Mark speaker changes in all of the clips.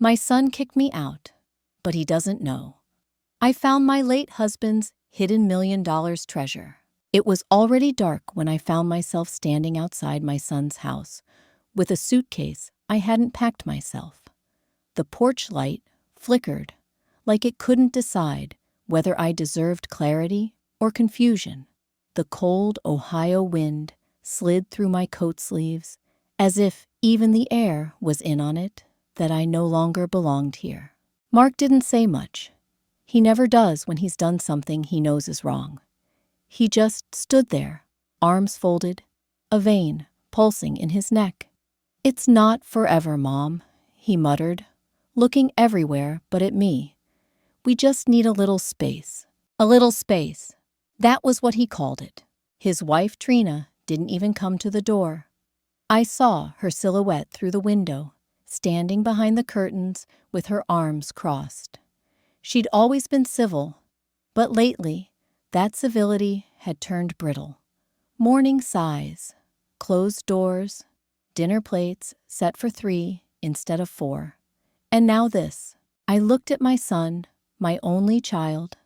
Speaker 1: My son kicked me out, but he doesn't know. I found my late husband's hidden $1 million treasure. It was already dark when I found myself standing outside my son's house with a suitcase I hadn't packed myself. The porch light flickered like it couldn't decide whether I deserved clarity or confusion. The cold Ohio wind slid through my coat sleeves as if even the air was in on it that I no longer belonged here. Mark didn't say much. He never does when he's done something he knows is wrong. He just stood there, arms folded, a vein pulsing in his neck. "It's not forever, Mom," he muttered, looking everywhere but at me. "We just need a little space." A little space. That was what he called it. His wife, Trina, didn't even come to the door. I saw her silhouette through the window, standing behind the curtains with her arms crossed. She'd always been civil, but lately, that civility had turned brittle. Morning sighs, closed doors, dinner plates set for 3 instead of 4. And now this. I looked at my son, my only child,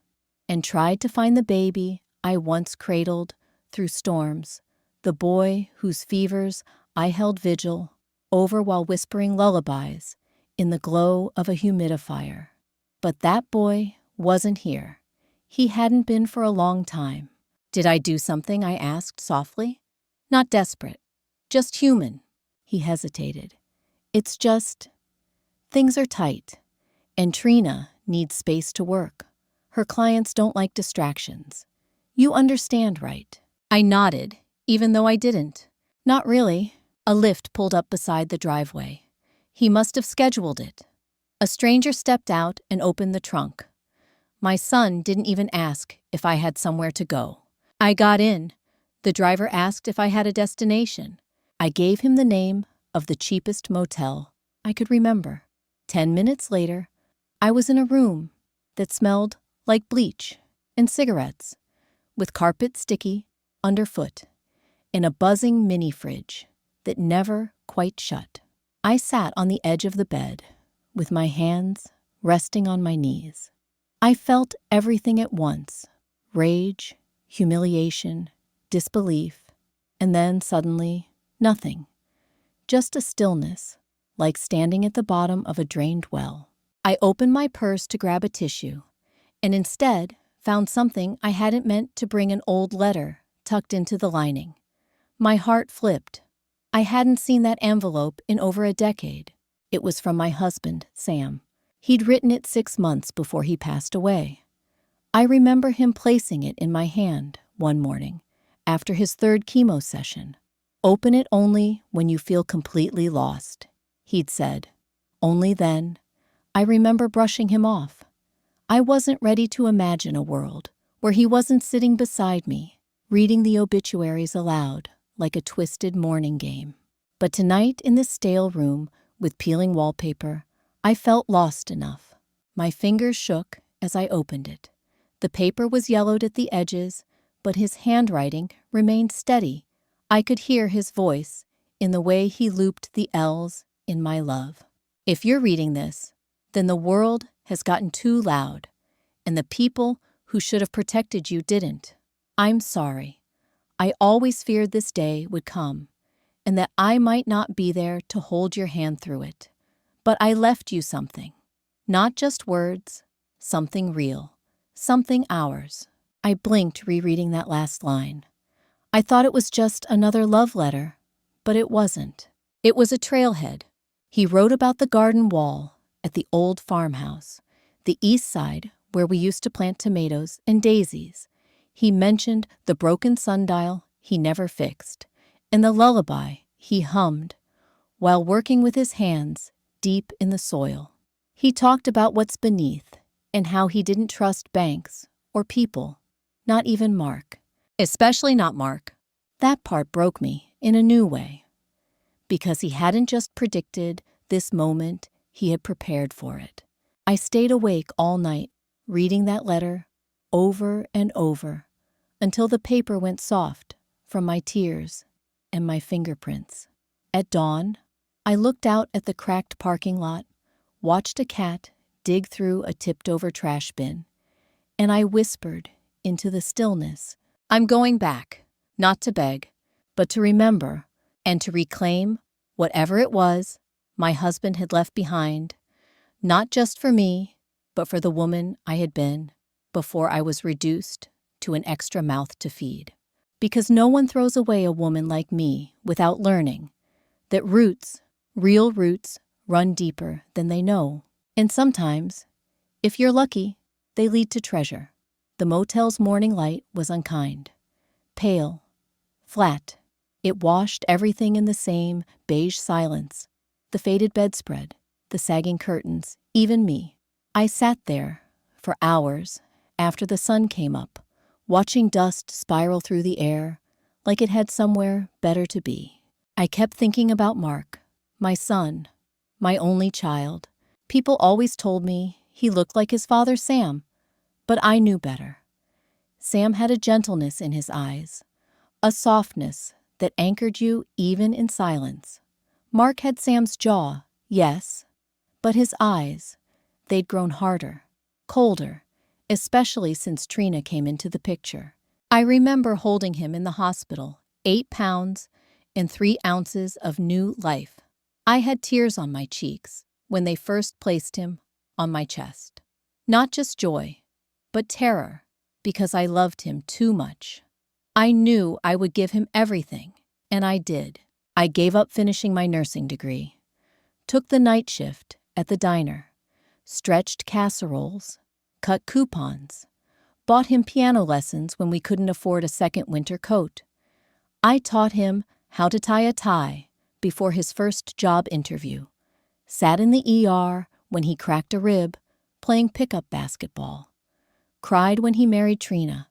Speaker 1: and tried to find the baby I once cradled through storms, the boy whose fevers I held vigil over while whispering lullabies in the glow of a humidifier. But that boy wasn't here. He hadn't been for a long time. "Did I do something?" I asked softly. "Not desperate, just human." He hesitated. "It's just, things are tight, and Trina needs space to work. Her clients don't like distractions. You understand, right?" I nodded, even though I didn't. "Not really." A lift pulled up beside the driveway. He must have scheduled it. A stranger stepped out and opened the trunk. My son didn't even ask if I had somewhere to go. I got in. The driver asked if I had a destination. I gave him the name of the cheapest motel I could remember. 10 minutes later, I was in a room that smelled like bleach and cigarettes, with carpet sticky underfoot, in a buzzing mini fridge that never quite shut. I sat on the edge of the bed, with my hands resting on my knees. I felt everything at once: rage, humiliation, disbelief, and then suddenly, nothing. Just a stillness, like standing at the bottom of a drained well. I opened my purse to grab a tissue, and instead found something I hadn't meant to bring: an old letter tucked into the lining. My heart flipped. I hadn't seen that envelope in over a decade. It was from my husband, Sam. He'd written it 6 months before he passed away. I remember him placing it in my hand one morning after his 3rd chemo session. "Open it only when you feel completely lost," he'd said. Only then, I remember brushing him off. I wasn't ready to imagine a world where he wasn't sitting beside me, reading the obituaries aloud like a twisted morning game. But tonight, in this stale room with peeling wallpaper, I felt lost enough. My fingers shook as I opened it. The paper was yellowed at the edges, but his handwriting remained steady. I could hear his voice in the way he looped the L's in my love. "If you're reading this, then the world has gotten too loud, and the people who should have protected you didn't. I'm sorry. I always feared this day would come, and that I might not be there to hold your hand through it. But I left you something. Not just words, something real, something ours." I blinked, rereading that last line. I thought it was just another love letter, but it wasn't. It was a trailhead. He wrote about the garden wall at the old farmhouse, the east side where we used to plant tomatoes and daisies. He mentioned the broken sundial he never fixed, and the lullaby he hummed while working with his hands deep in the soil. He talked about what's beneath and how he didn't trust banks or people, not even Mark. Especially not Mark. That part broke me in a new way, because he hadn't just predicted this moment, he had prepared for it. I stayed awake all night, reading that letter over and over, until the paper went soft from my tears and my fingerprints. At dawn, I looked out at the cracked parking lot watched a cat dig through a tipped-over trash bin, and I whispered into the stillness, "I'm going back, not to beg, but to remember and to reclaim whatever it was my husband had left behind, not just for me, but for the woman I had been before I was reduced to an extra mouth to feed." Because no one throws away a woman like me without learning that roots, real roots, run deeper than they know. And sometimes, if you're lucky, they lead to treasure. The motel's morning light was unkind, pale, flat. It washed everything in the same beige silence. The faded bedspread, the sagging curtains, even me. I sat there for hours after the sun came up, watching dust spiral through the air like it had somewhere better to be. I kept thinking about Mark, my son, my only child. People always told me he looked like his father Sam, but I knew better. Sam had a gentleness in his eyes, a softness that anchored you even in silence. Mark had Sam's jaw, yes, but his eyes, they'd grown harder, colder, especially since Trina came into the picture. I remember holding him in the hospital, 8 pounds and 3 ounces of new life. I had tears on my cheeks when they first placed him on my chest. Not just joy, but terror, because I loved him too much. I knew I would give him everything, and I did. I gave up finishing my nursing degree, took the night shift at the diner, stretched casseroles, cut coupons, bought him piano lessons when we couldn't afford a second winter coat. I taught him how to tie a tie before his first job interview, sat in the ER when he cracked a rib, playing pickup basketball, cried when he married Trina,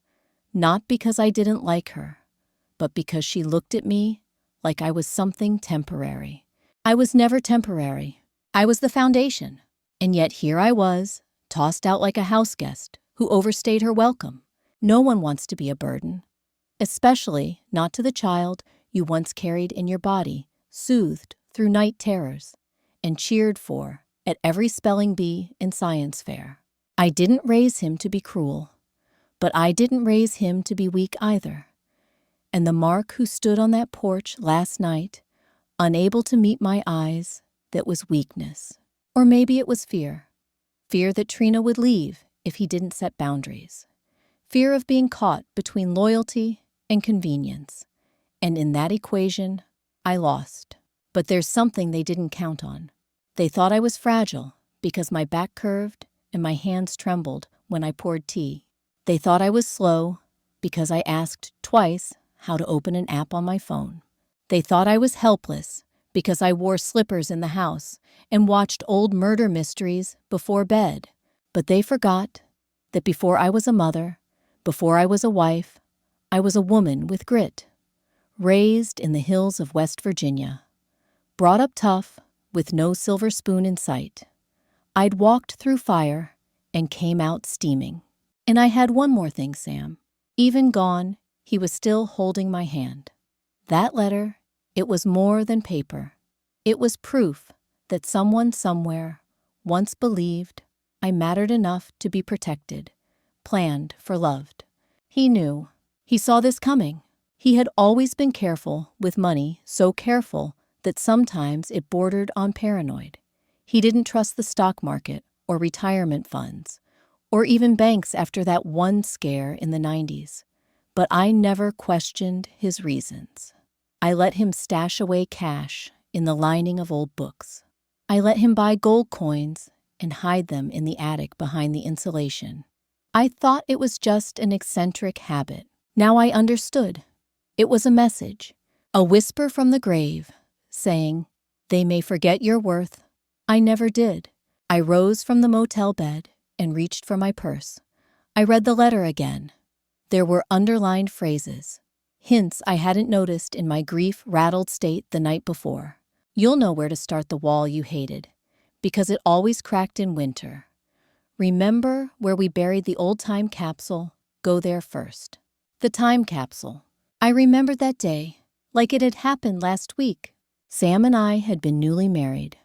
Speaker 1: not because I didn't like her, but because she looked at me like I was something temporary. I was never temporary. I was the foundation. And yet here I was, tossed out like a house guest who overstayed her welcome. No one wants to be a burden, especially not to the child you once carried in your body, soothed through night terrors, and cheered for at every spelling bee and science fair. I didn't raise him to be cruel, but I didn't raise him to be weak either. And the Mark who stood on that porch last night, unable to meet my eyes, that was weakness. Or maybe it was fear. Fear that Trina would leave if he didn't set boundaries. Fear of being caught between loyalty and convenience. And in that equation, I lost. But there's something they didn't count on. They thought I was fragile because my back curved and my hands trembled when I poured tea. They thought I was slow because I asked twice how to open an app on my phone. They thought I was helpless because I wore slippers in the house and watched old murder mysteries before bed. But they forgot that before I was a mother, before I was a wife, I was a woman with grit, raised in the hills of West Virginia, brought up tough with no silver spoon in sight. I'd walked through fire and came out steaming. And I had one more thing, Sam. Even gone, he was still holding my hand. That letter, it was more than paper. It was proof that someone somewhere once believed I mattered enough to be protected, planned for loved. He knew. He saw this coming. He had always been careful with money, so careful that sometimes it bordered on paranoid. He didn't trust the stock market or retirement funds, or even banks after that one scare in the 90s. But I never questioned his reasons. I let him stash away cash in the lining of old books. I let him buy gold coins and hide them in the attic behind the insulation. I thought it was just an eccentric habit. Now I understood. It was a message, a whisper from the grave, saying, "They may forget your worth." I never did. I rose from the motel bed and reached for my purse. I read the letter again. There were underlined phrases, hints I hadn't noticed in my grief-rattled state the night before. You'll know where to start the wall you hated, because it always cracked in winter. Remember where we buried the old time capsule? Go there first. The time capsule. I remembered that day, like it had happened last week. Sam and I had been newly married.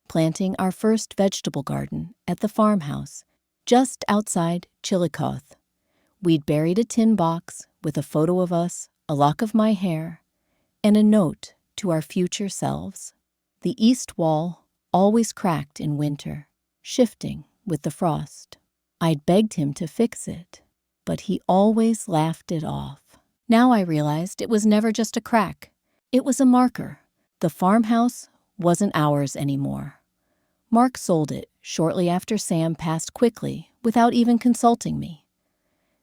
Speaker 1: planting our first vegetable garden at the farmhouse just outside Chillicothe. We'd buried a tin box with a photo of us, a lock of my hair, and a note to our future selves. The east wall always cracked in winter, shifting with the frost. I'd begged him to fix it, but he always laughed it off. Now I realized it was never just a crack. It was a marker. The farmhouse wasn't ours anymore. Mark sold it shortly after Sam passed quickly without even consulting me.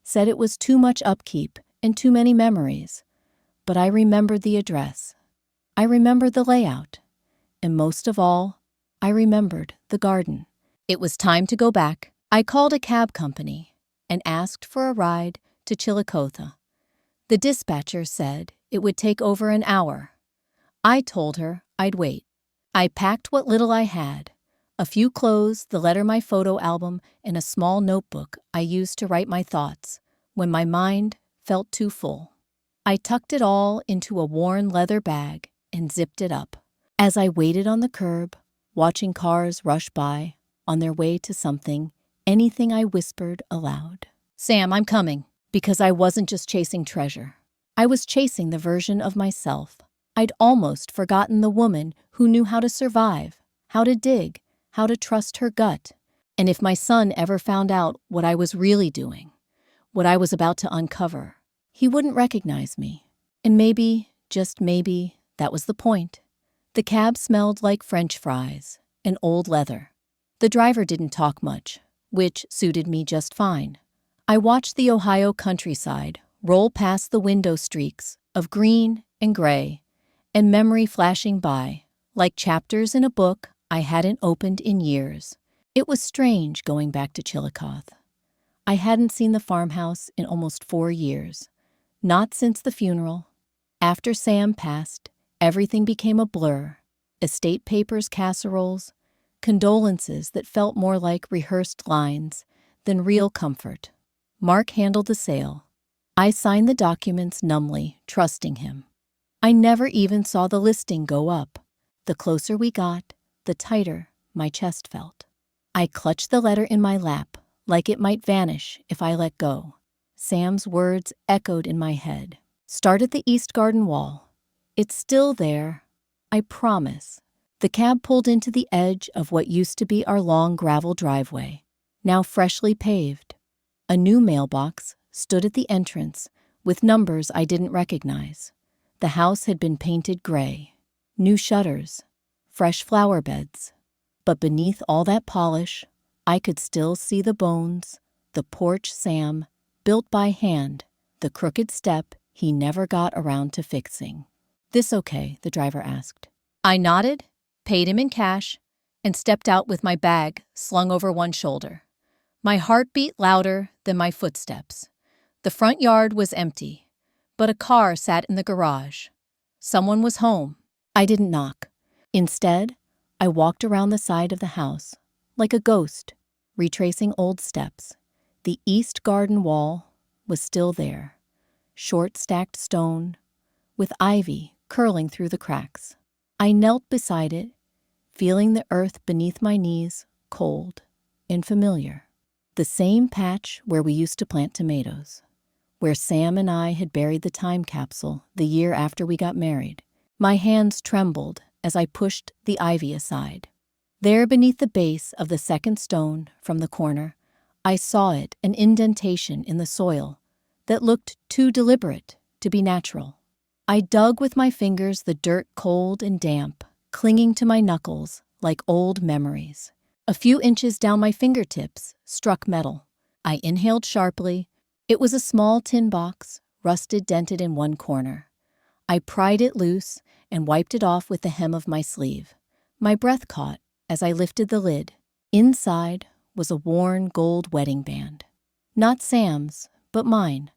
Speaker 1: Said it was too much upkeep and too many memories, but I remembered the address. I remembered the layout. And most of all, I remembered the garden. It was time to go back. I called a cab company and asked for a ride to Chillicothe. The dispatcher said it would take over an hour. I told her I'd wait. I packed what little I had, a few clothes, the letter, my photo album, and a small notebook I used to write my thoughts when my mind felt too full. I tucked it all into a worn leather bag and zipped it up. As I waited on the curb, watching cars rush by on their way to something, anything, I whispered aloud, "Sam, I'm coming," because I wasn't just chasing treasure. I was chasing the version of myself I'd almost forgotten, the woman who knew how to survive, how to dig, how to trust her gut. And if my son ever found out what I was really doing, what I was about to uncover, he wouldn't recognize me. And maybe, just maybe, that was the point. The cab smelled like French fries and old leather. The driver didn't talk much, which suited me just fine. I watched the Ohio countryside roll past the window, streaks of green and gray, and memory flashing by, like chapters in a book I hadn't opened in years. It was strange going back to Chillicothe. I hadn't seen the farmhouse in almost 4 years, not since the funeral. After Sam passed, everything became a blur. Estate papers, casseroles, condolences that felt more like rehearsed lines than real comfort. Mark handled the sale. I signed the documents numbly, trusting him. I never even saw the listing go up. The closer we got, the tighter my chest felt. I clutched the letter in my lap, like it might vanish if I let go. Sam's words echoed in my head. "Start at the east garden wall. It's still there, I promise." The cab pulled into the edge of what used to be our long gravel driveway, now freshly paved. A new mailbox stood at the entrance with numbers I didn't recognize. The house had been painted gray, new shutters, fresh flower beds. But beneath all that polish, I could still see the bones, the porch Sam built by hand, the crooked step he never got around to fixing. "This okay?" the driver asked. I nodded, paid him in cash, and stepped out with my bag slung over one shoulder. My heart beat louder than my footsteps. The front yard was empty, but a car sat in the garage. Someone was home. I didn't knock. Instead, I walked around the side of the house, like a ghost, retracing old steps. The east garden wall was still there, short stacked stone, with ivy curling through the cracks. I knelt beside it, feeling the earth beneath my knees, cold and familiar. The same patch where we used to plant tomatoes, where Sam and I had buried the time capsule the year after we got married. My hands trembled as I pushed the ivy aside. There, beneath the base of the second stone from the corner, I saw it, an indentation in the soil that looked too deliberate to be natural. I dug with my fingers, the dirt cold and damp, clinging to my knuckles like old memories. A few inches down, my fingertips struck metal. I inhaled sharply. It was a small tin box, rusted, dented in one corner. I pried it loose and wiped it off with the hem of my sleeve. My breath caught as I lifted the lid. Inside was a worn gold wedding band. Not Sam's, but mine.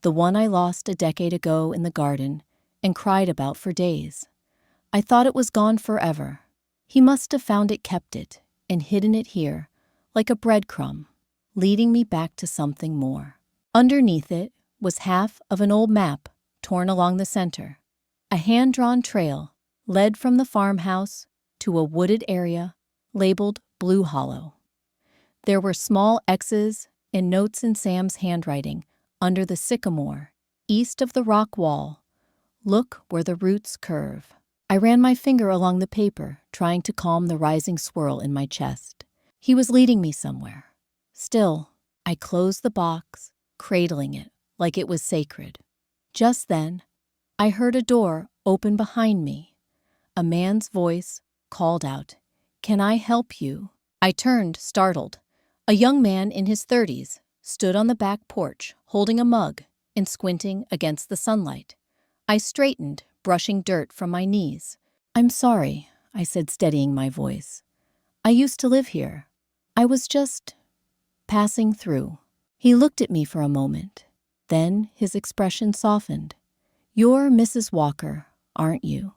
Speaker 1: The one I lost a decade ago in the garden and cried about for days. I thought it was gone forever. He must have found it, kept it, and hidden it here, like a breadcrumb, leading me back to something more. Underneath it was half of an old map torn along the center. A hand-drawn trail led from the farmhouse to a wooded area labeled Blue Hollow. There were small X's and notes in Sam's handwriting under the sycamore, east of the rock wall. Look where the roots curve. I ran my finger along the paper, trying to calm the rising swirl in my chest. He was leading me somewhere. Still, I closed the box, cradling it like it was sacred. Just then, I heard a door open behind me. A man's voice called out, "Can I help you?" I turned, startled. A young man in his 30s stood on the back porch, holding a mug and squinting against the sunlight. I straightened, brushing dirt from my knees. "I'm sorry," I said, steadying my voice. "I used to live here. I was just passing through." He looked at me for a moment. Then his expression softened. "You're Mrs. Walker, aren't you?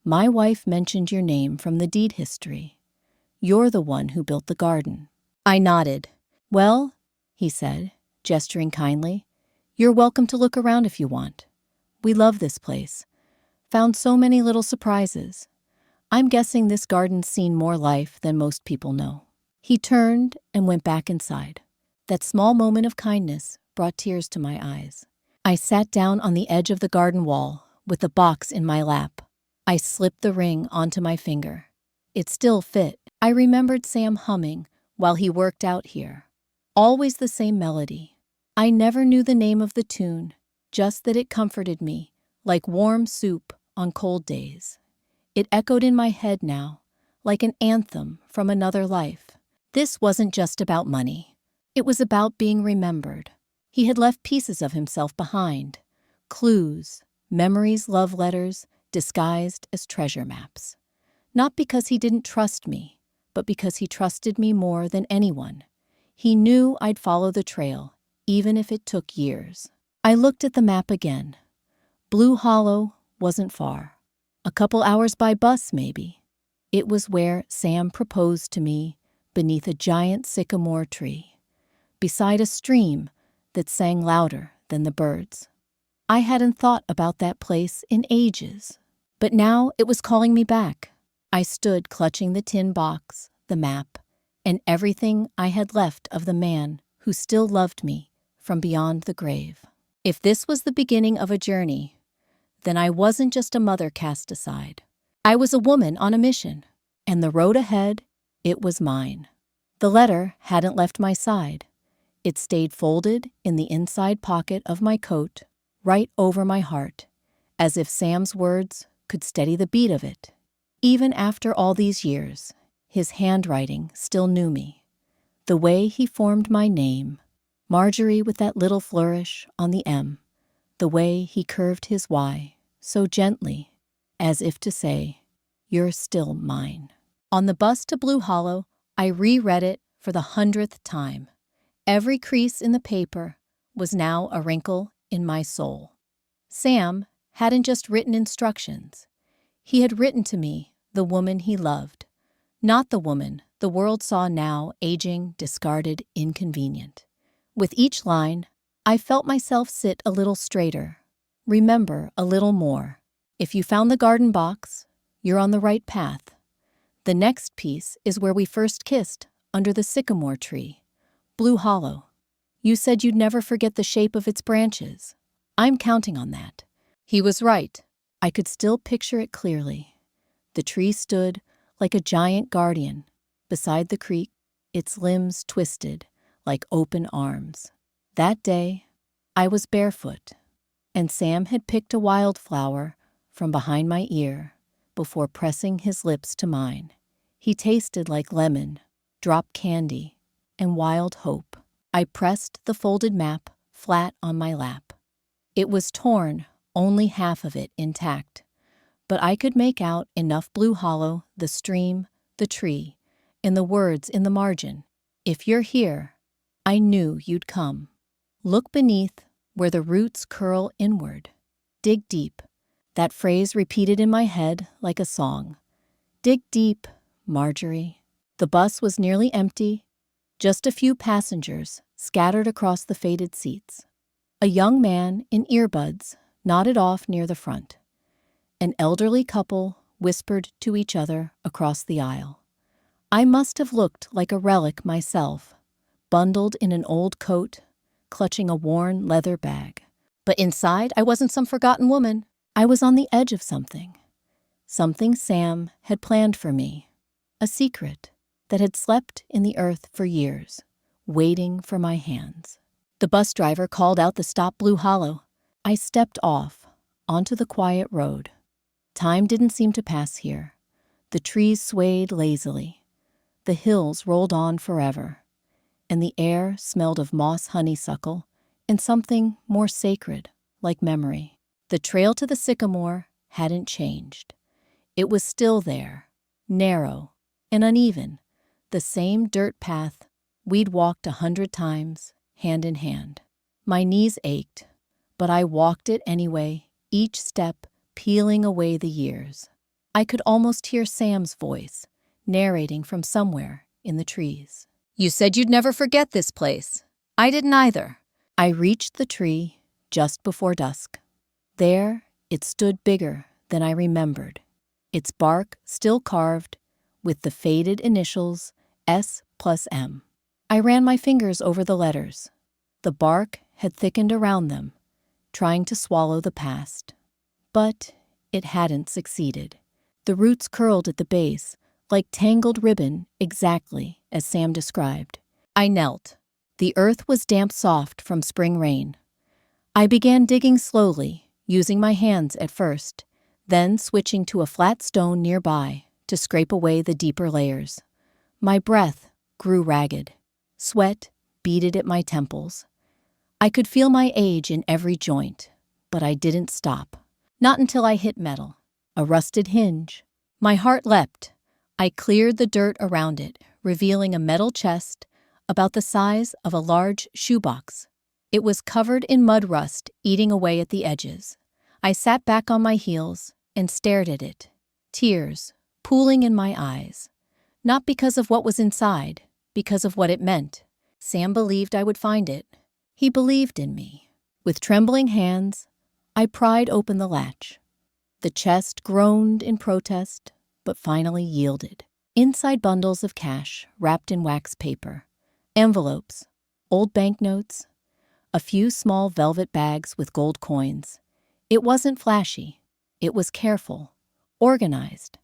Speaker 1: My wife mentioned your name from the deed history. You're the one who built the garden." I nodded. "Well," he said, gesturing kindly, "you're welcome to look around if you want. We love this place. Found so many little surprises. I'm guessing this garden's seen more life than most people know." He turned and went back inside. That small moment of kindness brought tears to my eyes. I sat down on the edge of the garden wall with the box in my lap. I slipped the ring onto my finger. It still fit. I remembered Sam humming while he worked out here. Always the same melody. I never knew the name of the tune, just that it comforted me, like warm soup on cold days. It echoed in my head now, like an anthem from another life. This wasn't just about money. It was about being remembered. He had left pieces of himself behind, clues, memories, love letters, disguised as treasure maps. Not because he didn't trust me, but because he trusted me more than anyone. He knew I'd follow the trail, even if it took years. I looked at the map again. Blue Hollow wasn't far. A couple hours by bus, maybe. It was where Sam proposed to me beneath a giant sycamore tree, beside a stream that sang louder than the birds. I hadn't thought about that place in ages, but now it was calling me back. I stood clutching the tin box, the map, and everything I had left of the man who still loved me from beyond the grave. If this was the beginning of a journey, then I wasn't just a mother cast aside. I was a woman on a mission, and the road ahead, it was mine. The letter hadn't left my side. It stayed folded in the inside pocket of my coat, right over my heart, as if Sam's words could steady the beat of it. Even after all these years, his handwriting still knew me. The way he formed my name, Marjorie with that little flourish on the M, the way he curved his Y so gently, as if to say, "You're still mine." On the bus to Blue Hollow, I reread it for the 100th time. Every crease in the paper was now a wrinkle in my soul. Sam hadn't just written instructions. He had written to me the woman he loved, not the woman the world saw now aging, discarded, inconvenient. With each line, I felt myself sit a little straighter, remember a little more. If you found the garden box, you're on the right path. The next piece is where we first kissed, under the sycamore tree, Blue Hollow. You said you'd never forget the shape of its branches. I'm counting on that. He was right. I could still picture it clearly. The tree stood like a giant guardian beside the creek, its limbs twisted like open arms. That day, I was barefoot, and Sam had picked a wildflower from behind my ear before pressing his lips to mine. He tasted like lemon, drop candy, and wild hope. I pressed the folded map flat on my lap. It was torn, only half of it intact, but I could make out enough Blue Hollow, the stream, the tree, and the words in the margin. If you're here, I knew you'd come. Look beneath where the roots curl inward. Dig deep. That phrase repeated in my head like a song. Dig deep, Marjorie. The bus was nearly empty, just a few passengers scattered across the faded seats. A young man in earbuds nodded off near the front. An elderly couple whispered to each other across the aisle. I must have looked like a relic myself, bundled in an old coat, clutching a worn leather bag. But inside, I wasn't some forgotten woman. I was on the edge of something. Something Sam had planned for me. A secret that had slept in the earth for years, waiting for my hands. The bus driver called out the stop Blue Hollow. I stepped off onto the quiet road. Time didn't seem to pass here. The trees swayed lazily. The hills rolled on forever, and the air smelled of moss honeysuckle and something more sacred, like memory. The trail to the sycamore hadn't changed. It was still there, narrow and uneven, the same dirt path we'd walked 100 times, hand in hand. My knees ached, but I walked it anyway, each step peeling away the years. I could almost hear Sam's voice, narrating from somewhere in the trees. You said you'd never forget this place. I didn't either. I reached the tree just before dusk. There, it stood bigger than I remembered, its bark still carved with the faded initials S+M. I ran my fingers over the letters. The bark had thickened around them, trying to swallow the past. But it hadn't succeeded. The roots curled at the base, like tangled ribbon, exactly as Sam described. I knelt. The earth was damp soft from spring rain. I began digging slowly, using my hands at first, then switching to a flat stone nearby to scrape away the deeper layers. My breath grew ragged. Sweat beaded at my temples. I could feel my age in every joint, but I didn't stop. Not until I hit metal, a rusted hinge. My heart leapt. I cleared the dirt around it, revealing a metal chest about the size of a large shoebox. It was covered in mud rust, eating away at the edges. I sat back on my heels and stared at it, tears pooling in my eyes. Not because of what was inside, because of what it meant. Sam believed I would find it. He believed in me. With trembling hands, I pried open the latch. The chest groaned in protest, but finally yielded. Inside bundles of cash wrapped in wax paper, envelopes, old banknotes, a few small velvet bags with gold coins. It wasn't flashy. It was careful, organized,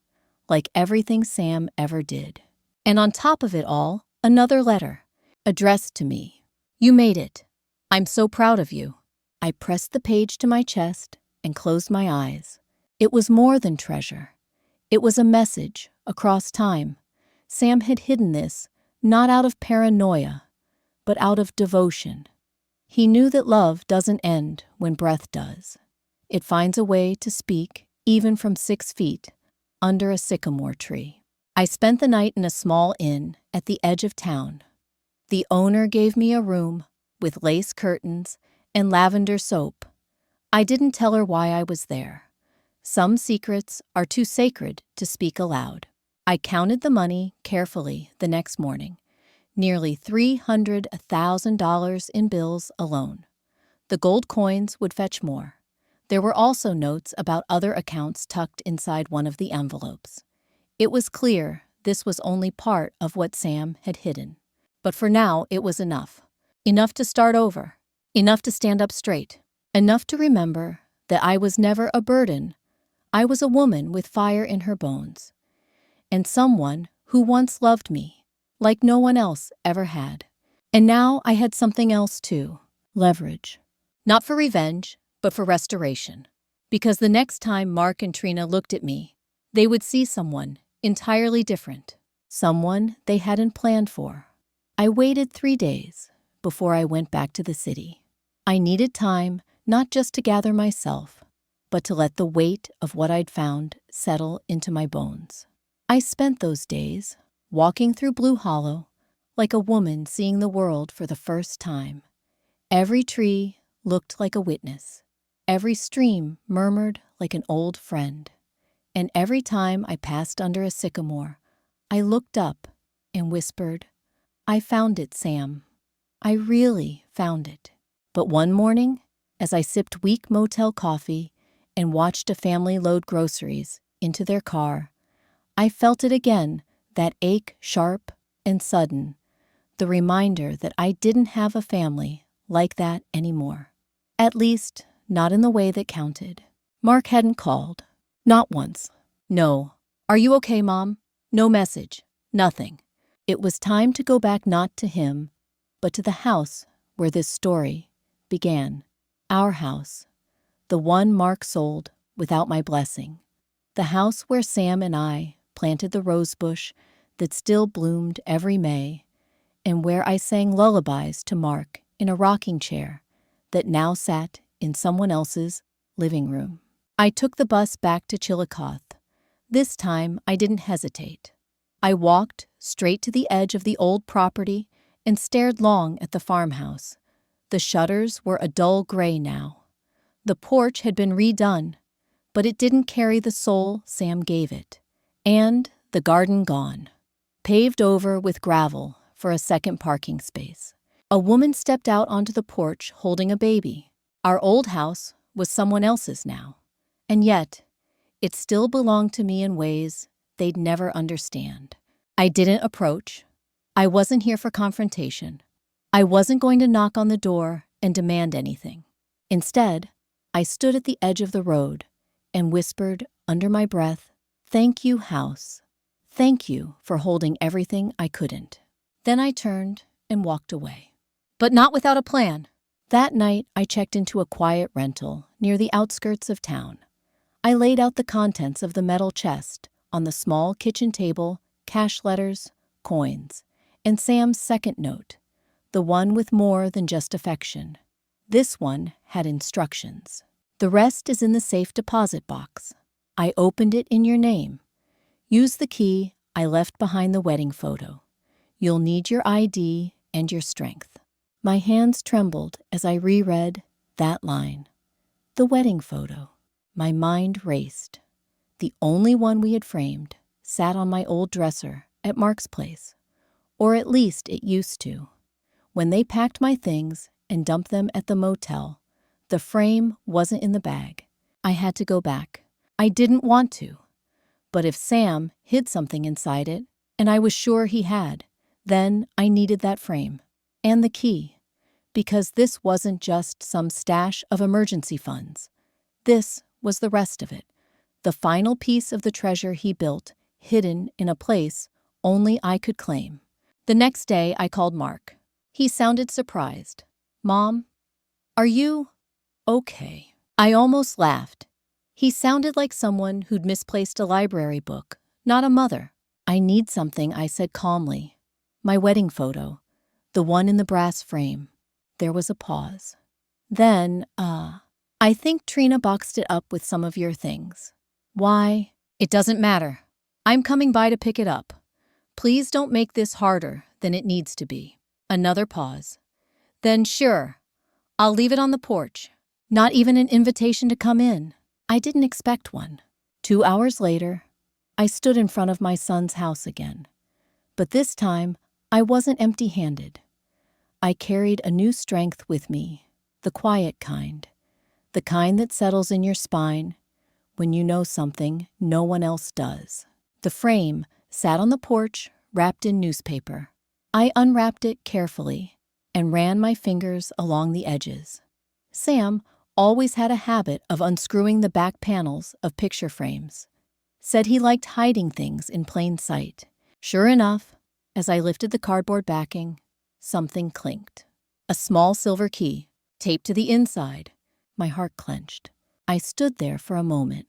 Speaker 1: like everything Sam ever did. And on top of it all, another letter, addressed to me. You made it. I'm so proud of you. I pressed the page to my chest and closed my eyes. It was more than treasure. It was a message across time. Sam had hidden this, not out of paranoia, but out of devotion. He knew that love doesn't end when breath does. It finds a way to speak, even from 6 feet, under a sycamore tree. I spent the night in a small inn at the edge of town. The owner gave me a room with lace curtains and lavender soap. I didn't tell her why I was there. Some secrets are too sacred to speak aloud. I counted the money carefully the next morning, nearly $300,000 in bills alone. The gold coins would fetch more. There were also notes about other accounts tucked inside one of the envelopes. It was clear this was only part of what Sam had hidden. But for now, it was enough. Enough to start over. Enough to stand up straight. Enough to remember that I was never a burden. I was a woman with fire in her bones. And someone who once loved me, like no one else ever had. And now I had something else too. Leverage. Not for revenge, but for restoration. Because the next time Mark and Trina looked at me, they would see someone entirely different. Someone they hadn't planned for. I waited 3 days before I went back to the city. I needed time not just to gather myself, but to let the weight of what I'd found settle into my bones. I spent those days walking through Blue Hollow like a woman seeing the world for the first time. Every tree looked like a witness. Every stream murmured like an old friend. And every time I passed under a sycamore, I looked up and whispered, I found it, Sam. I really found it. But one morning, as I sipped weak motel coffee and watched a family load groceries into their car. I felt it again, that ache, sharp and sudden, the reminder that I didn't have a family like that anymore. At least, not in the way that counted. Mark hadn't called. Not once. No. "Are you okay, Mom?" No message. Nothing. It was time to go back not to him, but to the house where this story began. Our house. The one Mark sold without my blessing. The house where Sam and I planted the rose bush that still bloomed every May, and where I sang lullabies to Mark in a rocking chair that now sat in someone else's living room. I took the bus back to Chillicothe. This time I didn't hesitate. I walked straight to the edge of the old property and stared long at the farmhouse. The shutters were a dull gray now. The porch had been redone, but it didn't carry the soul Sam gave it. And the garden gone, paved over with gravel for a second parking space. A woman stepped out onto the porch holding a baby. Our old house was someone else's now, and yet it still belonged to me in ways they'd never understand. I didn't approach. I wasn't here for confrontation. I wasn't going to knock on the door and demand anything. Instead, I stood at the edge of the road and whispered under my breath, "Thank you, house. Thank you for holding everything I couldn't." Then I turned and walked away. But not without a plan. That night, I checked into a quiet rental near the outskirts of town. I laid out the contents of the metal chest on the small kitchen table, cash letters, coins, and Sam's second note, the one with more than just affection. This one had instructions. "The rest is in the safe deposit box. I opened it in your name. Use the key I left behind the wedding photo. You'll need your ID and your strength." My hands trembled as I reread that line. The wedding photo. My mind raced. The only one we had framed sat on my old dresser at Mark's place. Or at least it used to. When they packed my things and dumped them at the motel, the frame wasn't in the bag. I had to go back. I didn't want to. But if Sam hid something inside it, and I was sure he had, then I needed that frame. And the key. Because this wasn't just some stash of emergency funds. This was the rest of it. The final piece of the treasure he built, hidden in a place only I could claim. The next day, I called Mark. He sounded surprised. "Mom, are you okay?" I almost laughed. He sounded like someone who'd misplaced a library book, not a mother. "I need something," I said calmly. "My wedding photo, the one in the brass frame." There was a pause. Then, "I think Trina boxed it up with some of your things." "Why?" "It doesn't matter. I'm coming by to pick it up. Please don't make this harder than it needs to be." Another pause. "Then sure, I'll leave it on the porch." Not even an invitation to come in. I didn't expect one. 2 hours later, I stood in front of my son's house again. But this time, I wasn't empty-handed. I carried a new strength with me, the quiet kind, the kind that settles in your spine when you know something no one else does. The frame sat on the porch, wrapped in newspaper. I unwrapped it carefully and ran my fingers along the edges. Sam always had a habit of unscrewing the back panels of picture frames. Said he liked hiding things in plain sight. Sure enough, as I lifted the cardboard backing, something clinked. A small silver key, taped to the inside. My heart clenched. I stood there for a moment,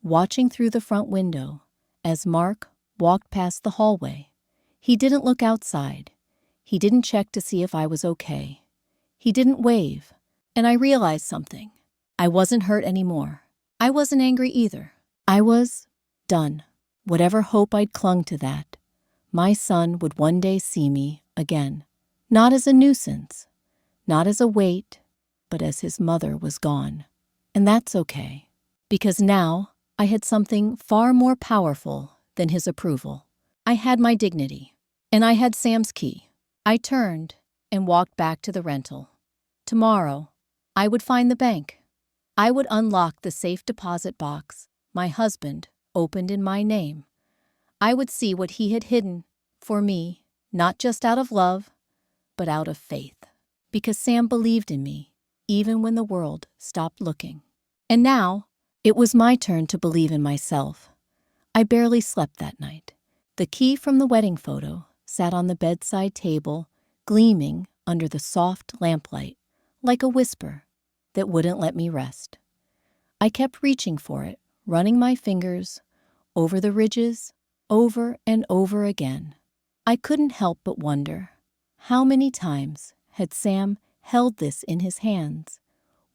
Speaker 1: watching through the front window as Mark walked past the hallway. He didn't look outside. He didn't check to see if I was okay. He didn't wave. And I realized something. I wasn't hurt anymore. I wasn't angry either. I was done. Whatever hope I'd clung to that, my son would one day see me again. Not as a nuisance, not as a weight, but as his mother was gone. And that's okay, because now I had something far more powerful than his approval. I had my dignity, and I had Sam's key. I turned and walked back to the rental. Tomorrow, I would find the bank. I would unlock the safe deposit box my husband opened in my name, I would see what he had hidden for me, not just out of love, but out of faith. Because Sam believed in me, even when the world stopped looking. And now, it was my turn to believe in myself. I barely slept that night. The key from the wedding photo sat on the bedside table, gleaming under the soft lamplight, like a whisper that wouldn't let me rest. I kept reaching for it, running my fingers over the ridges, over and over again. I couldn't help but wonder, how many times had Sam held this in his hands,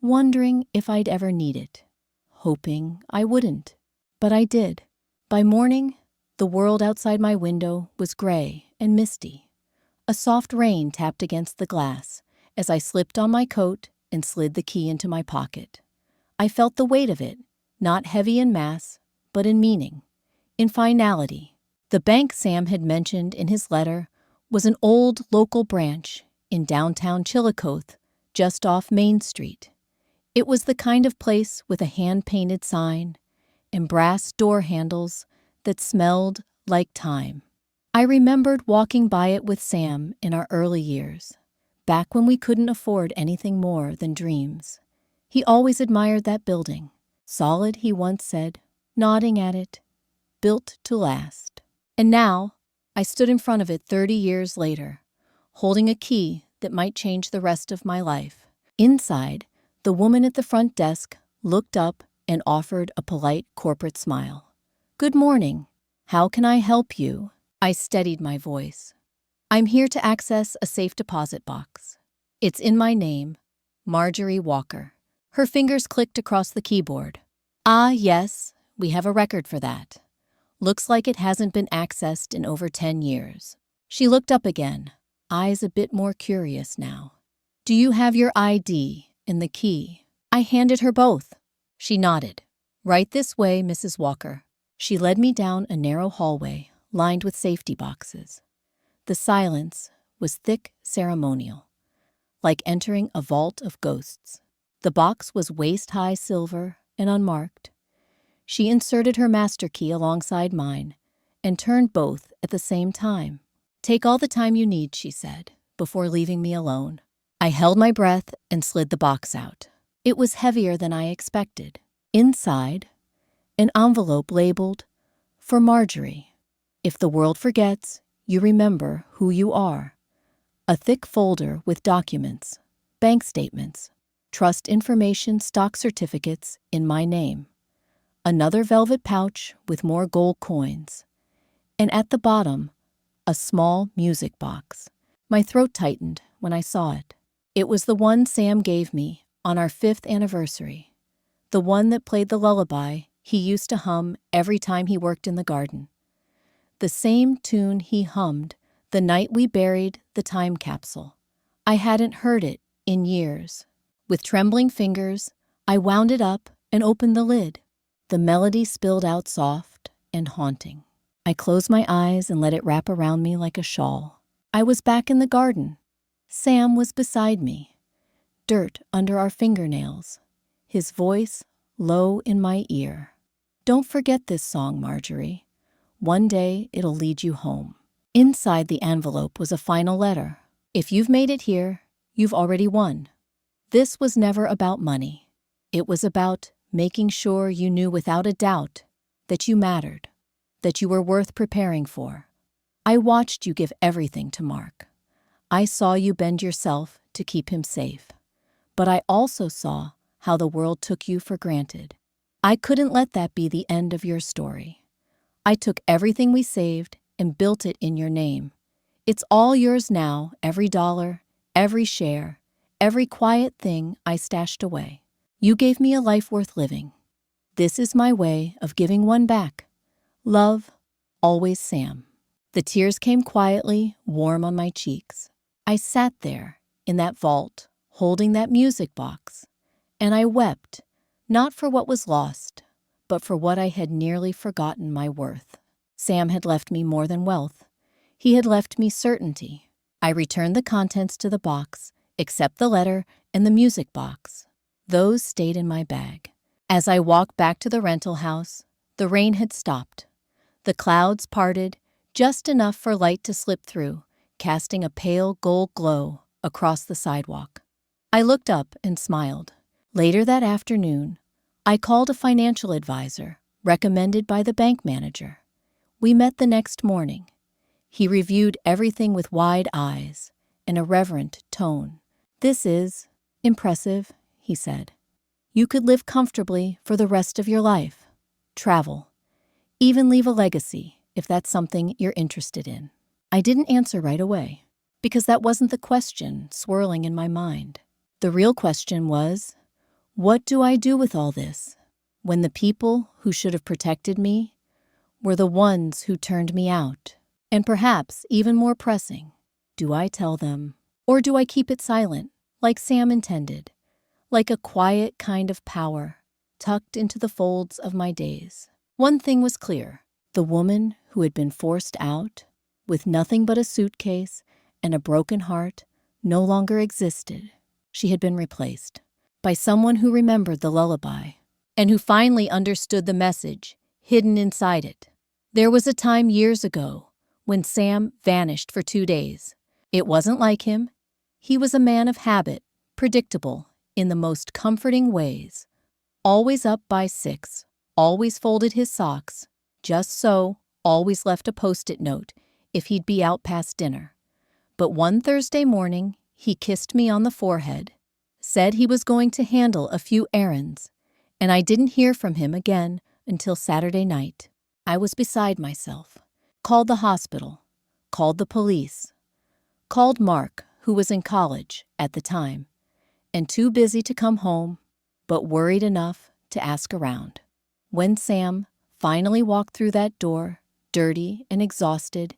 Speaker 1: wondering if I'd ever need it, hoping I wouldn't. But I did. By morning, the world outside my window was gray and misty. A soft rain tapped against the glass as I slipped on my coat and slid the key into my pocket. I felt the weight of it, not heavy in mass, but in meaning, in finality. The bank Sam had mentioned in his letter was an old local branch in downtown Chillicothe, just off Main Street. It was the kind of place with a hand-painted sign and brass door handles that smelled like time. I remembered walking by it with Sam in our early years, back when we couldn't afford anything more than dreams. He always admired that building. Solid, he once said, nodding at it, built to last. And now, I stood in front of it 30 years later, holding a key that might change the rest of my life. Inside, the woman at the front desk looked up and offered a polite corporate smile. "Good morning. How can I help you?" I steadied my voice. "I'm here to access a safe deposit box. It's in my name, Marjorie Walker." Her fingers clicked across the keyboard. "Ah, yes, we have a record for that. Looks like it hasn't been accessed in over 10 years. She looked up again, eyes a bit more curious now. "Do you have your ID and the key?" I handed her both. She nodded. "Right this way, Mrs. Walker." She led me down a narrow hallway lined with safety boxes. The silence was thick, ceremonial, like entering a vault of ghosts. The box was waist-high silver and unmarked. She inserted her master key alongside mine and turned both at the same time. "Take all the time you need," she said, before leaving me alone. I held my breath and slid the box out. It was heavier than I expected. Inside, an envelope labeled, "For Marjorie. If the world forgets, you remember who you are." A thick folder with documents, bank statements, trust information, stock certificates in my name. Another velvet pouch with more gold coins. And at the bottom, a small music box. My throat tightened when I saw it. It was the one Sam gave me on our 5th anniversary. The one that played the lullaby he used to hum every time he worked in the garden. The same tune he hummed the night we buried the time capsule. I hadn't heard it in years. With trembling fingers, I wound it up and opened the lid. The melody spilled out soft and haunting. I closed my eyes and let it wrap around me like a shawl. I was back in the garden. Sam was beside me, dirt under our fingernails, his voice low in my ear. "Don't forget this song, Marjorie. One day it'll lead you home." Inside the envelope was a final letter. "If you've made it here, you've already won." This was never about money. It was about making sure you knew without a doubt that you mattered, that you were worth preparing for. I watched you give everything to Mark. I saw you bend yourself to keep him safe. But I also saw how the world took you for granted. I couldn't let that be the end of your story. I took everything we saved and built it in your name. It's all yours now, every dollar, every share, every quiet thing I stashed away. You gave me a life worth living. This is my way of giving one back. Love, always Sam. The tears came quietly, warm on my cheeks. I sat there in that vault, holding that music box, and I wept, not for what was lost, but for what I had nearly forgotten my worth. Sam had left me more than wealth. He had left me certainty. I returned the contents to the box, except the letter and the music box. Those stayed in my bag. As I walked back to the rental house, The rain had stopped. The clouds parted, just enough for light to slip through, casting a pale gold glow across the sidewalk. I looked up and smiled. Later that afternoon, I called a financial advisor, recommended by the bank manager. We met the next morning. He reviewed everything with wide eyes and a reverent tone. "This is impressive," he said. "You could live comfortably for the rest of your life, travel, even leave a legacy if that's something you're interested in." I didn't answer right away, because that wasn't the question swirling in my mind. The real question was, what do I do with all this when the people who should have protected me were the ones who turned me out? And perhaps even more pressing, do I tell them, or do I keep it silent, like Sam intended, like a quiet kind of power tucked into the folds of my days? One thing was clear. The woman who had been forced out, with nothing but a suitcase and a broken heart, no longer existed. She had been replaced by someone who remembered the lullaby and who finally understood the message hidden inside it. There was a time years ago when Sam vanished for 2 days. It wasn't like him. He was a man of habit, predictable in the most comforting ways. Always up by 6, always folded his socks, just so, always left a post-it note if he'd be out past dinner. But one Thursday morning, he kissed me on the forehead, said he was going to handle a few errands, and I didn't hear from him again until Saturday night. I was beside myself. Called the hospital, called the police, called Mark, who was in college at the time, and too busy to come home, but worried enough to ask around. When Sam finally walked through that door, dirty and exhausted,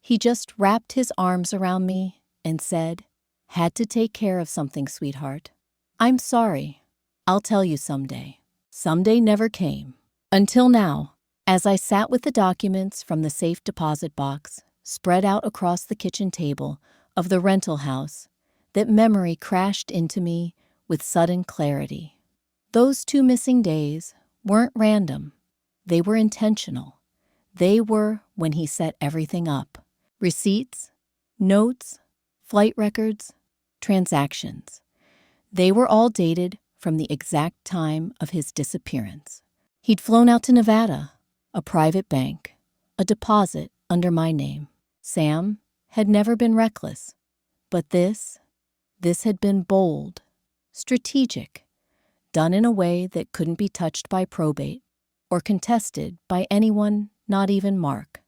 Speaker 1: he just wrapped his arms around me and said, "Had to take care of something, sweetheart. I'm sorry. I'll tell you someday." Someday never came. Until now, as I sat with the documents from the safe deposit box spread out across the kitchen table of the rental house, that memory crashed into me with sudden clarity. Those 2 missing days weren't random. They were intentional. They were when he set everything up. Receipts, notes, flight records, transactions. They were all dated from the exact time of his disappearance. He'd flown out to Nevada, a private bank, a deposit under my name. Sam had never been reckless, but this had been bold, strategic, done in a way that couldn't be touched by probate or contested by anyone, not even Mark.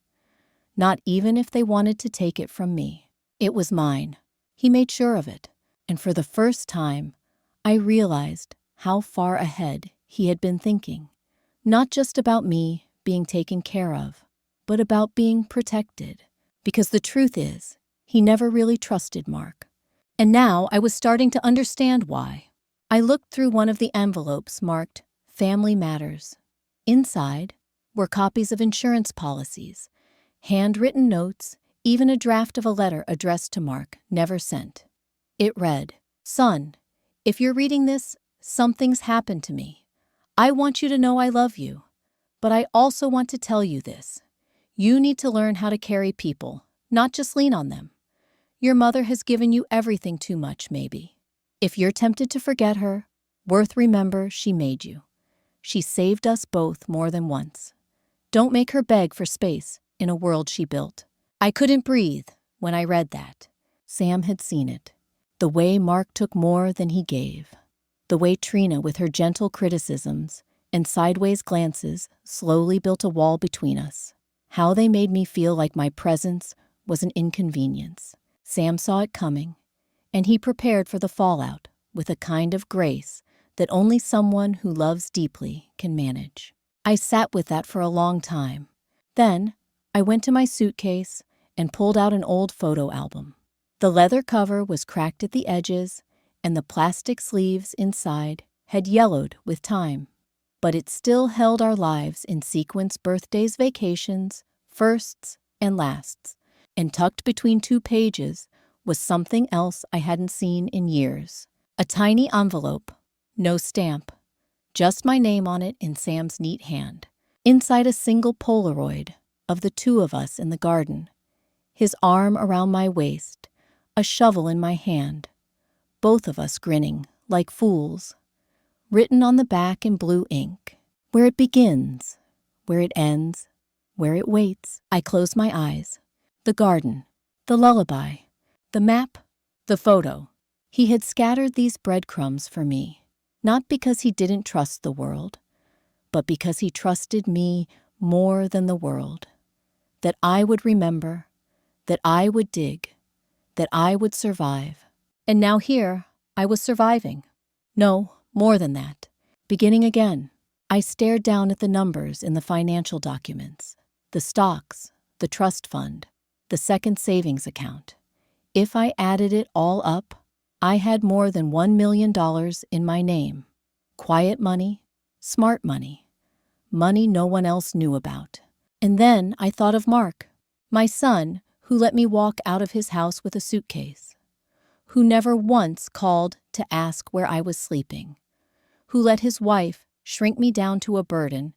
Speaker 1: Not even if they wanted to take it from me. It was mine. He made sure of it, and for the first time, I realized how far ahead he had been thinking. Not just about me being taken care of, but about being protected. Because the truth is, he never really trusted Mark. And now I was starting to understand why. I looked through one of the envelopes marked Family Matters. Inside were copies of insurance policies, handwritten notes, even a draft of a letter addressed to Mark, never sent. It read, "Son, if you're reading this, something's happened to me. I want you to know I love you. But I also want to tell you this. You need to learn how to carry people, not just lean on them. Your mother has given you everything too much, maybe. If you're tempted to forget her, remember she made you. She saved us both more than once. Don't make her beg for space in a world she built." I couldn't breathe when I read that. Sam had seen it. The way Mark took more than he gave. The way Trina, with her gentle criticisms and sideways glances, slowly built a wall between us. How they made me feel like my presence was an inconvenience. Sam saw it coming, and he prepared for the fallout with a kind of grace that only someone who loves deeply can manage. I sat with that for a long time. Then I went to my suitcase and pulled out an old photo album. The leather cover was cracked at the edges, and the plastic sleeves inside had yellowed with time. But it still held our lives in sequence: birthdays, vacations, firsts, and lasts. And tucked between 2 pages was something else I hadn't seen in years. A tiny envelope, no stamp, just my name on it in Sam's neat hand. Inside a single Polaroid of the two of us in the garden, his arm around my waist, a shovel in my hand, both of us grinning like fools. Written on the back in blue ink, where it begins, where it ends, where it waits. I close my eyes. The garden, the lullaby, the map, the photo. He had scattered these breadcrumbs for me, not because he didn't trust the world, but because he trusted me more than the world. That I would remember, that I would dig, that I would survive. And now here, I was surviving. No, more than that. Beginning again. I stared down at the numbers in the financial documents, the stocks, the trust fund, the second savings account. If I added it all up, I had more than $1 million in my name. Quiet money, smart money, money no one else knew about. And then I thought of Mark, my son, who let me walk out of his house with a suitcase, who never once called to ask where I was sleeping, who let his wife shrink me down to a burden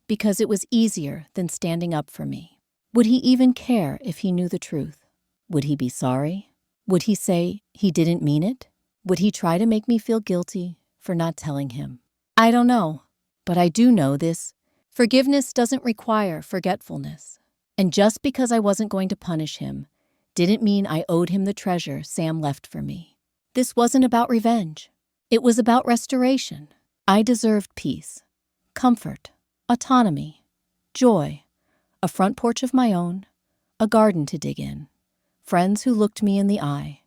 Speaker 1: because it was easier than standing up for me. Would he even care if he knew the truth? Would he be sorry? Would he say he didn't mean it? Would he try to make me feel guilty for not telling him? I don't know, but I do know this. Forgiveness doesn't require forgetfulness. And just because I wasn't going to punish him didn't mean I owed him the treasure Sam left for me. This wasn't about revenge. It was about restoration. I deserved peace, comfort, autonomy, joy, a front porch of my own, a garden to dig in, friends who looked me in the eye,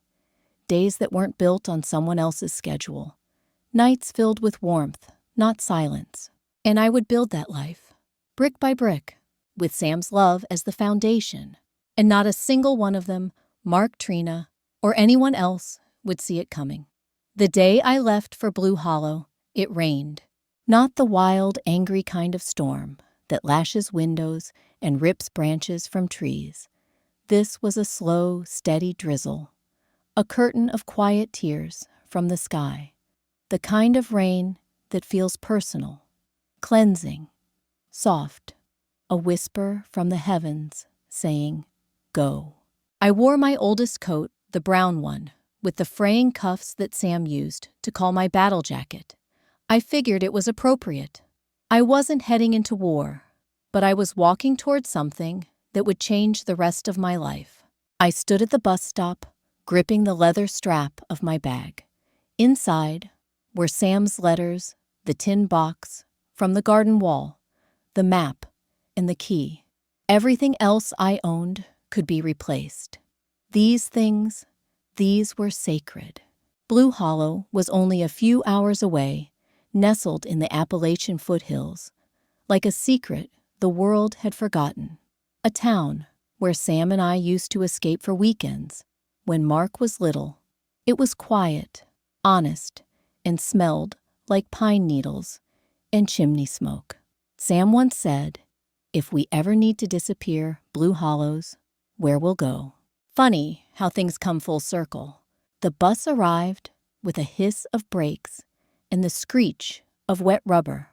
Speaker 1: days that weren't built on someone else's schedule, nights filled with warmth, not silence. And I would build that life, brick by brick, with Sam's love as the foundation, and not a single one of them, Mark, Trina, or anyone else, would see it coming. The day I left for Blue Hollow, it rained. Not the wild, angry kind of storm that lashes windows and rips branches from trees. This was a slow, steady drizzle, a curtain of quiet tears from the sky, the kind of rain that feels personal, cleansing, soft, a whisper from the heavens saying, "Go." I wore my oldest coat, the brown one, with the fraying cuffs that Sam used to call my battle jacket. I figured it was appropriate. I wasn't heading into war, but I was walking toward something that would change the rest of my life. I stood at the bus stop, gripping the leather strap of my bag. Inside were Sam's letters, the tin box, from the garden wall, the map, and the key. Everything else I owned could be replaced. These things, these were sacred. Blue Hollow was only a few hours away, nestled in the Appalachian foothills, like a secret the world had forgotten. A town where Sam and I used to escape for weekends when Mark was little. It was quiet, honest, and smelled like pine needles and chimney smoke. Sam once said, "If we ever need to disappear, Blue Hollows, where we'll go." Funny how things come full circle. The bus arrived with a hiss of brakes and the screech of wet rubber.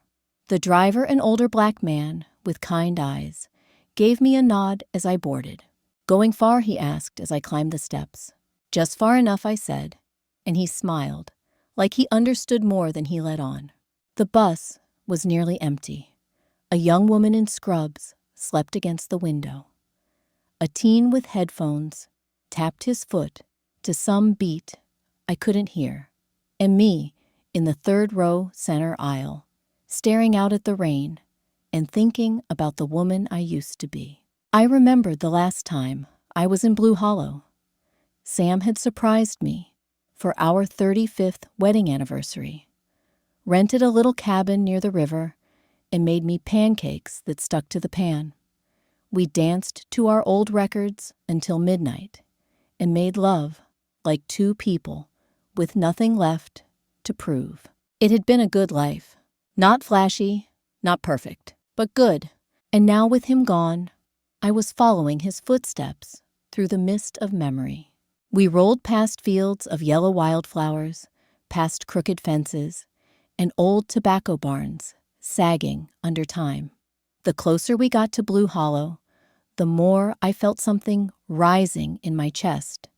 Speaker 1: The driver, an older black man with kind eyes, gave me a nod as I boarded. "Going far?" he asked as I climbed the steps. "Just far enough," I said, and he smiled, like he understood more than he let on. The bus was nearly empty. A young woman in scrubs slept against the window. A teen with headphones tapped his foot to some beat I couldn't hear, and me in the third row center aisle, staring out at the rain and thinking about the woman I used to be. I remembered the last time I was in Blue Hollow. Sam had surprised me for our 35th wedding anniversary, rented a little cabin near the river, and made me pancakes that stuck to the pan. We danced to our old records until midnight and made love like two people with nothing left to prove. It had been a good life. Not flashy, not perfect, but good. And now with him gone, I was following his footsteps through the mist of memory. We rolled past fields of yellow wildflowers, past crooked fences, and old tobacco barns sagging under time. The closer we got to Blue Hollow, the more I felt something rising in my chest.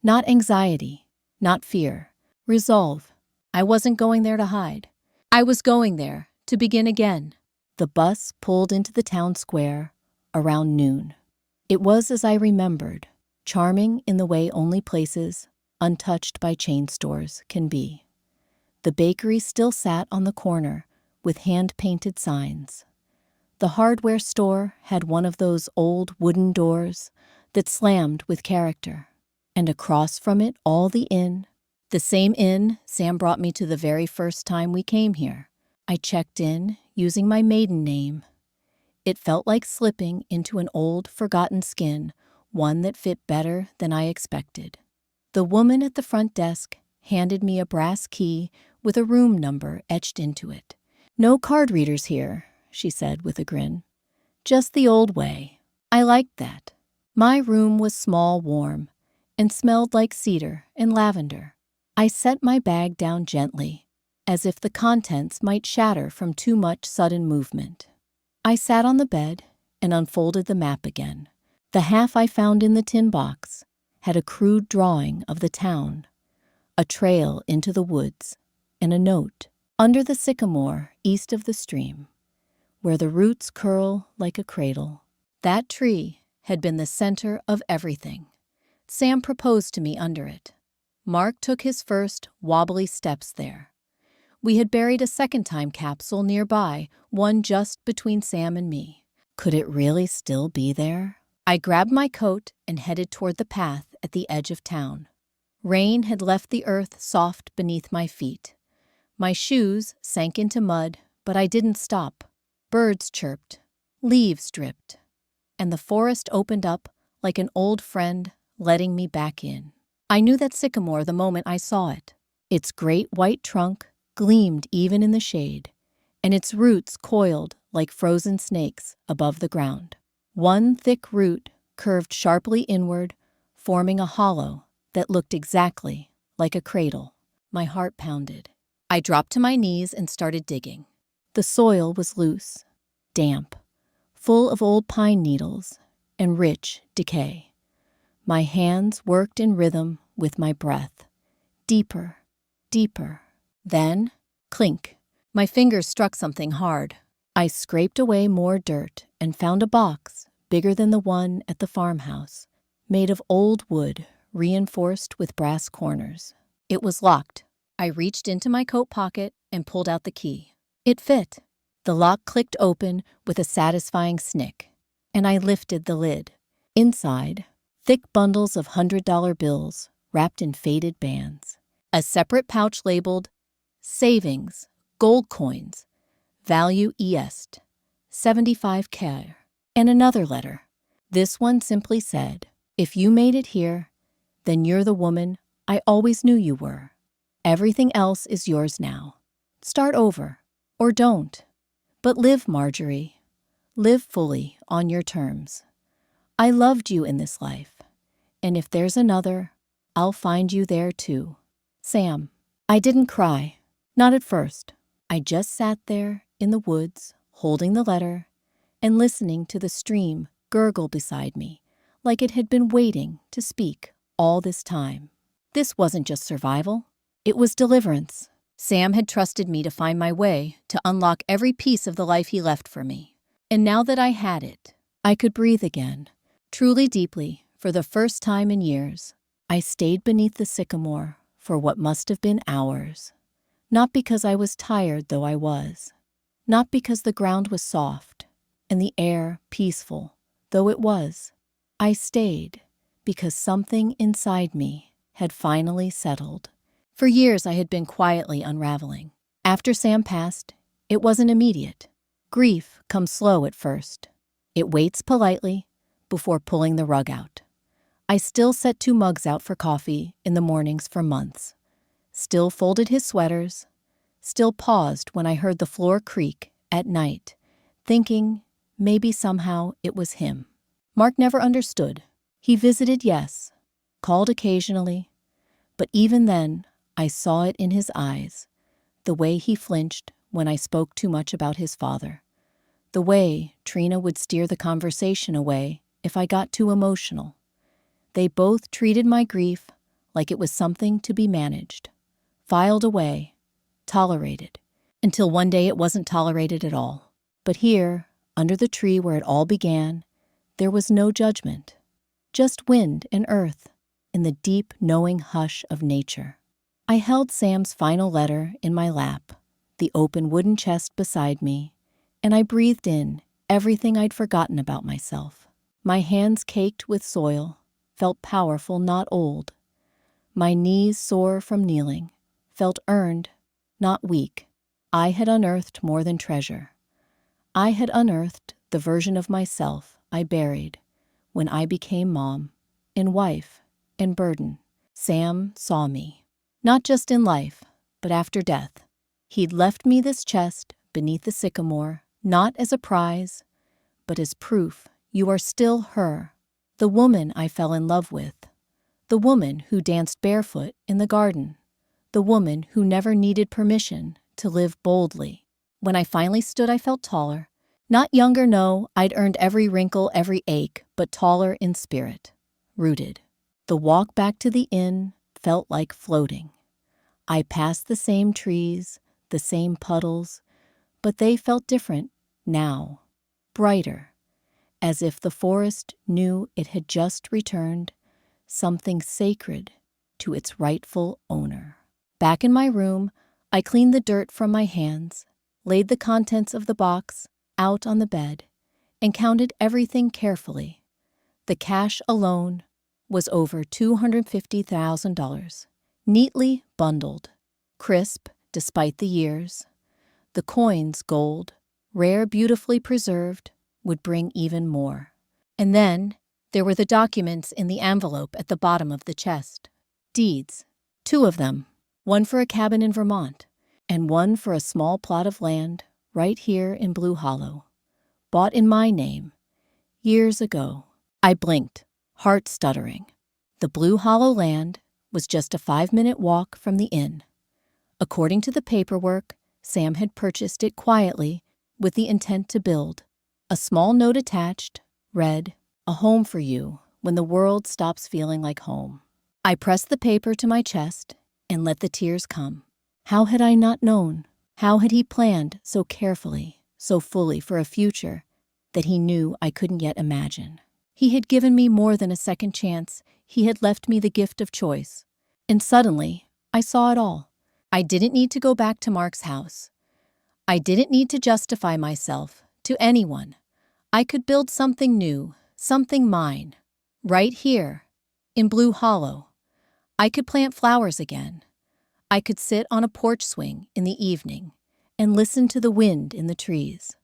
Speaker 1: Not anxiety, not fear, resolve. I wasn't going there to hide. I was going there to begin again. The bus pulled into the town square around noon. It was as I remembered, charming in the way only places untouched by chain stores can be. The bakery still sat on the corner with hand-painted signs. The hardware store had one of those old wooden doors that slammed with character. And across from it all the inn. The same inn Sam brought me to the very first time we came here. I checked in using my maiden name. It felt like slipping into an old, forgotten skin, one that fit better than I expected. The woman at the front desk handed me a brass key with a room number etched into it. "No card readers here," she said with a grin. "Just the old way." I liked that. My room was small, warm, and smelled like cedar and lavender. I set my bag down gently, as if the contents might shatter from too much sudden movement. I sat on the bed and unfolded the map again. The half I found in the tin box had a crude drawing of the town, a trail into the woods, and a note, "Under the sycamore east of the stream, where the roots curl like a cradle." That tree had been the center of everything. Sam proposed to me under it. Mark took his first wobbly steps there. We had buried a second-time capsule nearby, one just between Sam and me. Could it really still be there? I grabbed my coat and headed toward the path at the edge of town. Rain had left the earth soft beneath my feet. My shoes sank into mud, but I didn't stop. Birds chirped, leaves dripped, and the forest opened up like an old friend letting me back in. I knew that sycamore the moment I saw it. Its great white trunk gleamed even in the shade, and its roots coiled like frozen snakes above the ground. One thick root curved sharply inward, forming a hollow that looked exactly like a cradle. My heart pounded. I dropped to my knees and started digging. The soil was loose, damp, full of old pine needles and rich decay. My hands worked in rhythm with my breath. Deeper, deeper. Then, clink. My fingers struck something hard. I scraped away more dirt and found a box bigger than the one at the farmhouse, made of old wood reinforced with brass corners. It was locked. I reached into my coat pocket and pulled out the key. It fit. The lock clicked open with a satisfying snick, and I lifted the lid. Inside, thick bundles of $100 bills wrapped in faded bands. A separate pouch labeled Savings, Gold Coins, Value est, 75 care. And another letter. This one simply said, "If you made it here, then you're the woman I always knew you were. Everything else is yours now. Start over, or don't. But live, Marjorie. Live fully on your terms. I loved you in this life, and if there's another, I'll find you there too. Sam." I didn't cry, not at first. I just sat there in the woods, holding the letter, and listening to the stream gurgle beside me, like it had been waiting to speak all this time. This wasn't just survival, it was deliverance. Sam had trusted me to find my way, to unlock every piece of the life he left for me. And now that I had it, I could breathe again, truly deeply, for the first time in years. I stayed beneath the sycamore for what must have been hours. Not because I was tired, though I was. Not because the ground was soft and the air peaceful, though it was. I stayed because something inside me had finally settled. For years I had been quietly unraveling. After Sam passed, it wasn't immediate. Grief comes slow at first. It waits politely before pulling the rug out. I still set 2 mugs out for coffee in the mornings for months. Still folded his sweaters. Still paused when I heard the floor creak at night, thinking maybe somehow it was him. Mark never understood. He visited, yes, called occasionally, but even then I saw it in his eyes, the way he flinched when I spoke too much about his father, The way Trina would steer the conversation away if I got too emotional. They both treated my grief like it was something to be managed, filed away, tolerated, until one day it wasn't tolerated at all. But here, under the tree where it all began, there was no judgment, just wind and earth in the deep, knowing hush of nature. I held Sam's final letter in my lap, the open wooden chest beside me, and I breathed in everything I'd forgotten about myself. My hands caked with soil, felt powerful, not old. My knees sore from kneeling, felt earned, not weak. I had unearthed more than treasure. I had unearthed the version of myself I buried when I became mom and wife and burden. Sam saw me, not just in life, but after death. He'd left me this chest beneath the sycamore, not as a prize, but as proof you are still her, the woman I fell in love with, the woman who danced barefoot in the garden, the woman who never needed permission to live boldly. When I finally stood, I felt taller. Not younger, no, I'd earned every wrinkle, every ache, but taller in spirit, rooted. The walk back to the inn felt like floating. I passed the same trees, the same puddles, but they felt different now, brighter, as if the forest knew it had just returned something sacred to its rightful owner. Back in my room, I cleaned the dirt from my hands, laid the contents of the box out on the bed, and counted everything carefully. The cash alone was over $250,000, neatly bundled, crisp despite the years. The coins, gold, rare, beautifully preserved, would bring even more. And then there were the documents in the envelope at the bottom of the chest. Deeds, 2 of them, one for a cabin in Vermont, and one for a small plot of land right here in Blue Hollow, bought in my name, years ago. I blinked, heart stuttering. The Blue Hollow land was just a 5-minute walk from the inn. According to the paperwork, Sam had purchased it quietly with the intent to build. A small note attached read, "A home for you when the world stops feeling like home." I pressed the paper to my chest and let the tears come. How had I not known? How had he planned so carefully, so fully for a future that he knew I couldn't yet imagine? He had given me more than a second chance. He had left me the gift of choice. And suddenly, I saw it all. I didn't need to go back to Mark's house. I didn't need to justify myself to anyone. I could build something new, something mine, right here, in Blue Hollow. I could plant flowers again. I could sit on a porch swing in the evening and listen to the wind in the trees.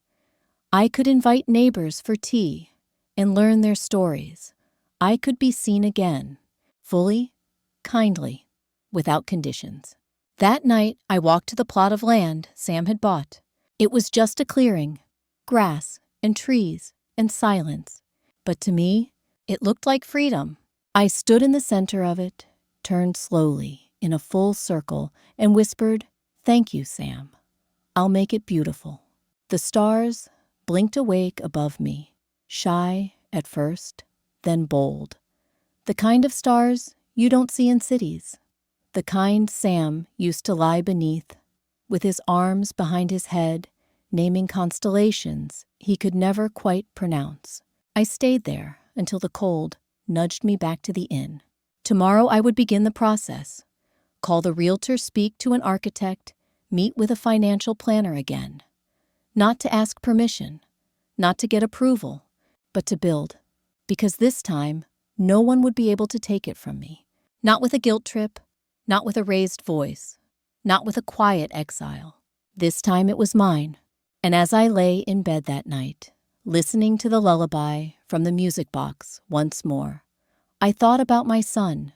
Speaker 1: I could invite neighbors for tea and learn their stories. I could be seen again, fully, kindly, without conditions. That night, I walked to the plot of land Sam had bought. It was just a clearing, grass and trees and silence. But to me, it looked like freedom. I stood in the center of it, turned slowly in a full circle, and whispered, "Thank you, Sam. I'll make it beautiful." The stars blinked awake above me, shy at first, then bold. The kind of stars you don't see in cities. The kind Sam used to lie beneath, with his arms behind his head, naming constellations he could never quite pronounce. I stayed there until the cold nudged me back to the inn. Tomorrow I would begin the process. Call the realtor, speak to an architect, meet with a financial planner again. Not to ask permission, not to get approval, but to build. Because this time, no one would be able to take it from me. Not with a guilt trip, not with a raised voice, not with a quiet exile. This time it was mine. And as I lay in bed that night, listening to the lullaby from the music box once more, I thought about my son,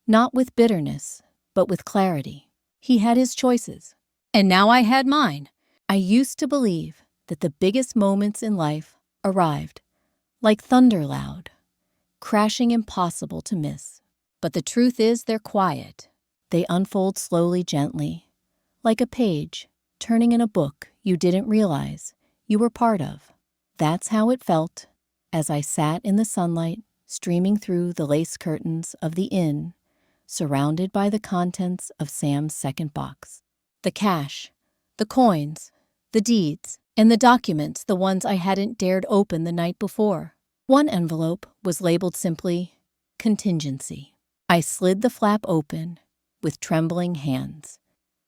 Speaker 1: not with bitterness, but with clarity. He had his choices, and now I had mine. I used to believe that the biggest moments in life arrived, like thunder loud, crashing impossible to miss. But the truth is they're quiet. They unfold slowly, gently, like a page turning in a book you didn't realize you were part of. That's how it felt as I sat in the sunlight, streaming through the lace curtains of the inn, surrounded by the contents of Sam's second box. The cash, the coins, the deeds, and the documents, the ones I hadn't dared open the night before. One envelope was labeled simply, Contingency. I slid the flap open with trembling hands.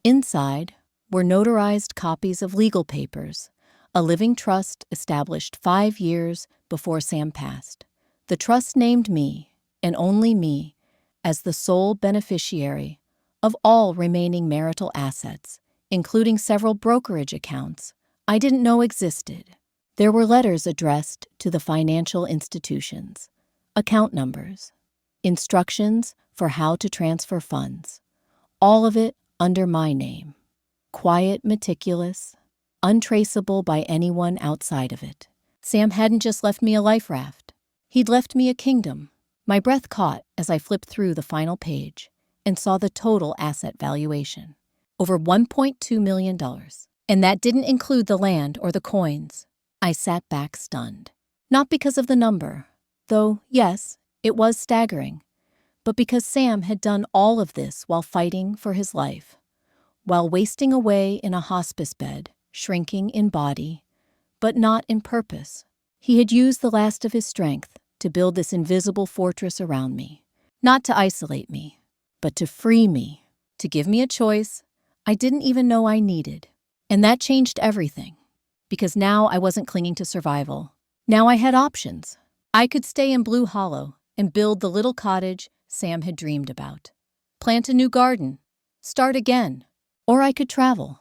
Speaker 1: Inside were notarized copies of legal papers, a living trust established 5 years before Sam passed. The trust named me, and only me, as the sole beneficiary of all remaining marital assets, including several brokerage accounts I didn't know existed. There were letters addressed to the financial institutions, account numbers, instructions for how to transfer funds, all of it under my name. Quiet, meticulous, untraceable by anyone outside of it. Sam hadn't just left me a life raft. He'd left me a kingdom. My breath caught as I flipped through the final page and saw the total asset valuation. Over $1.2 million. And that didn't include the land or the coins. I sat back stunned. Not because of the number, though, yes, it was staggering, but because Sam had done all of this while fighting for his life, while wasting away in a hospice bed, shrinking in body, but not in purpose. He had used the last of his strength to build this invisible fortress around me, not to isolate me, but to free me, to give me a choice I didn't even know I needed. And that changed everything, because now I wasn't clinging to survival. Now I had options. I could stay in Blue Hollow and build the little cottage Sam had dreamed about, plant a new garden, start again, or I could travel,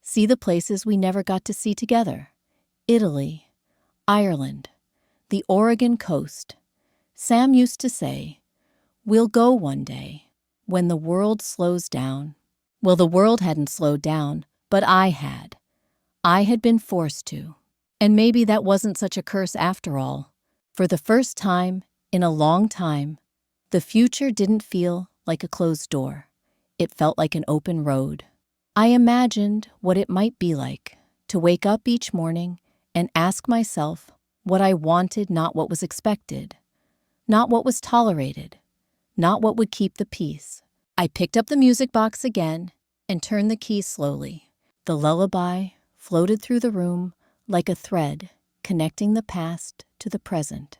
Speaker 1: see the places we never got to see together. Italy, Ireland, the Oregon coast. Sam used to say, "We'll go one day, when the world slows down." Well, the world hadn't slowed down, but I had. I had been forced to. And maybe that wasn't such a curse after all. For the first time in a long time, the future didn't feel like a closed door. It felt like an open road. I imagined what it might be like to wake up each morning and ask myself what I wanted, not what was expected, not what was tolerated, not what would keep the peace. I picked up the music box again and turned the key slowly. The lullaby floated through the room like a thread connecting the past to the present.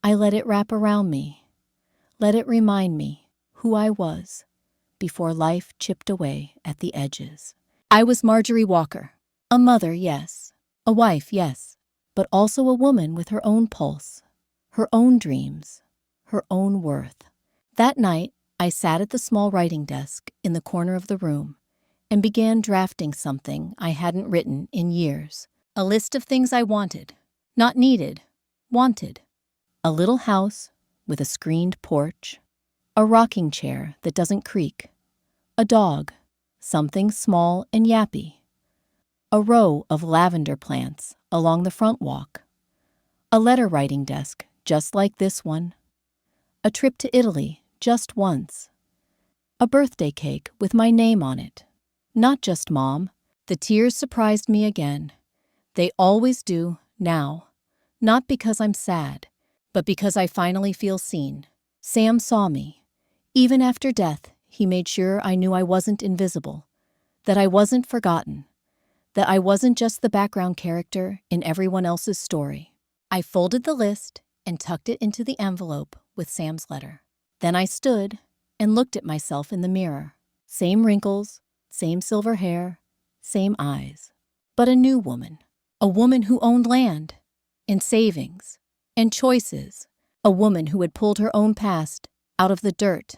Speaker 1: I let it wrap around me, let it remind me who I was before life chipped away at the edges. I was Marjorie Walker, a mother, yes, a wife, yes, but also a woman with her own pulse, her own dreams, her own worth. That night, I sat at the small writing desk in the corner of the room and began drafting something I hadn't written in years. A list of things I wanted, not needed, wanted. A little house with a screened porch, a rocking chair that doesn't creak, a dog, something small and yappy, a row of lavender plants along the front walk, a letter writing desk just like this one, a trip to Italy just once, a birthday cake with my name on it. Not just Mom. The tears surprised me again. They always do now, not because I'm sad, but because I finally feel seen. Sam saw me. Even after death, he made sure I knew I wasn't invisible, that I wasn't forgotten, that I wasn't just the background character in everyone else's story. I folded the list and tucked it into the envelope with Sam's letter. Then I stood and looked at myself in the mirror. Same wrinkles, same silver hair, same eyes. But a new woman. A woman who owned land, and savings, and choices. A woman who had pulled her own past out of the dirt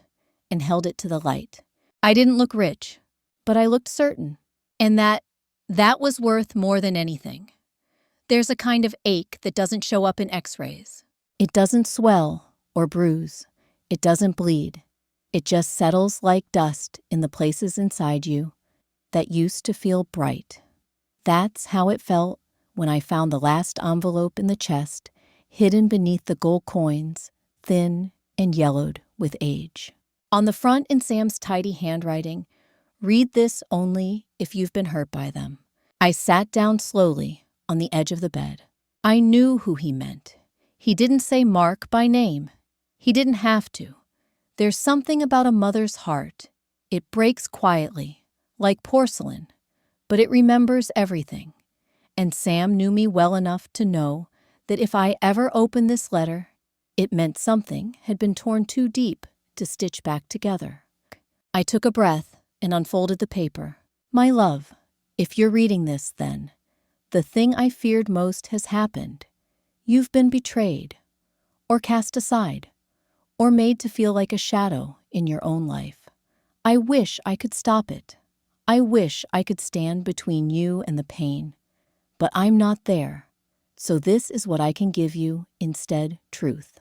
Speaker 1: and held it to the light. I didn't look rich, but I looked certain. And that was worth more than anything. There's a kind of ache that doesn't show up in x-rays. It doesn't swell or bruise. It doesn't bleed. It just settles like dust in the places inside you that used to feel bright. That's how it felt when I found the last envelope in the chest, hidden beneath the gold coins, thin and yellowed with age. On the front in Sam's tidy handwriting, "Read this only if you've been hurt by them." I sat down slowly on the edge of the bed. I knew who he meant. He didn't say Mark by name. He didn't have to. There's something about a mother's heart. It breaks quietly, like porcelain, but it remembers everything. And Sam knew me well enough to know that if I ever opened this letter, it meant something had been torn too deep to stitch back together. I took a breath and unfolded the paper. My love, if you're reading this, then the thing I feared most has happened. You've been betrayed, or cast aside, or made to feel like a shadow in your own life. I wish I could stop it. I wish I could stand between you and the pain. But I'm not there. So this is what I can give you instead: truth.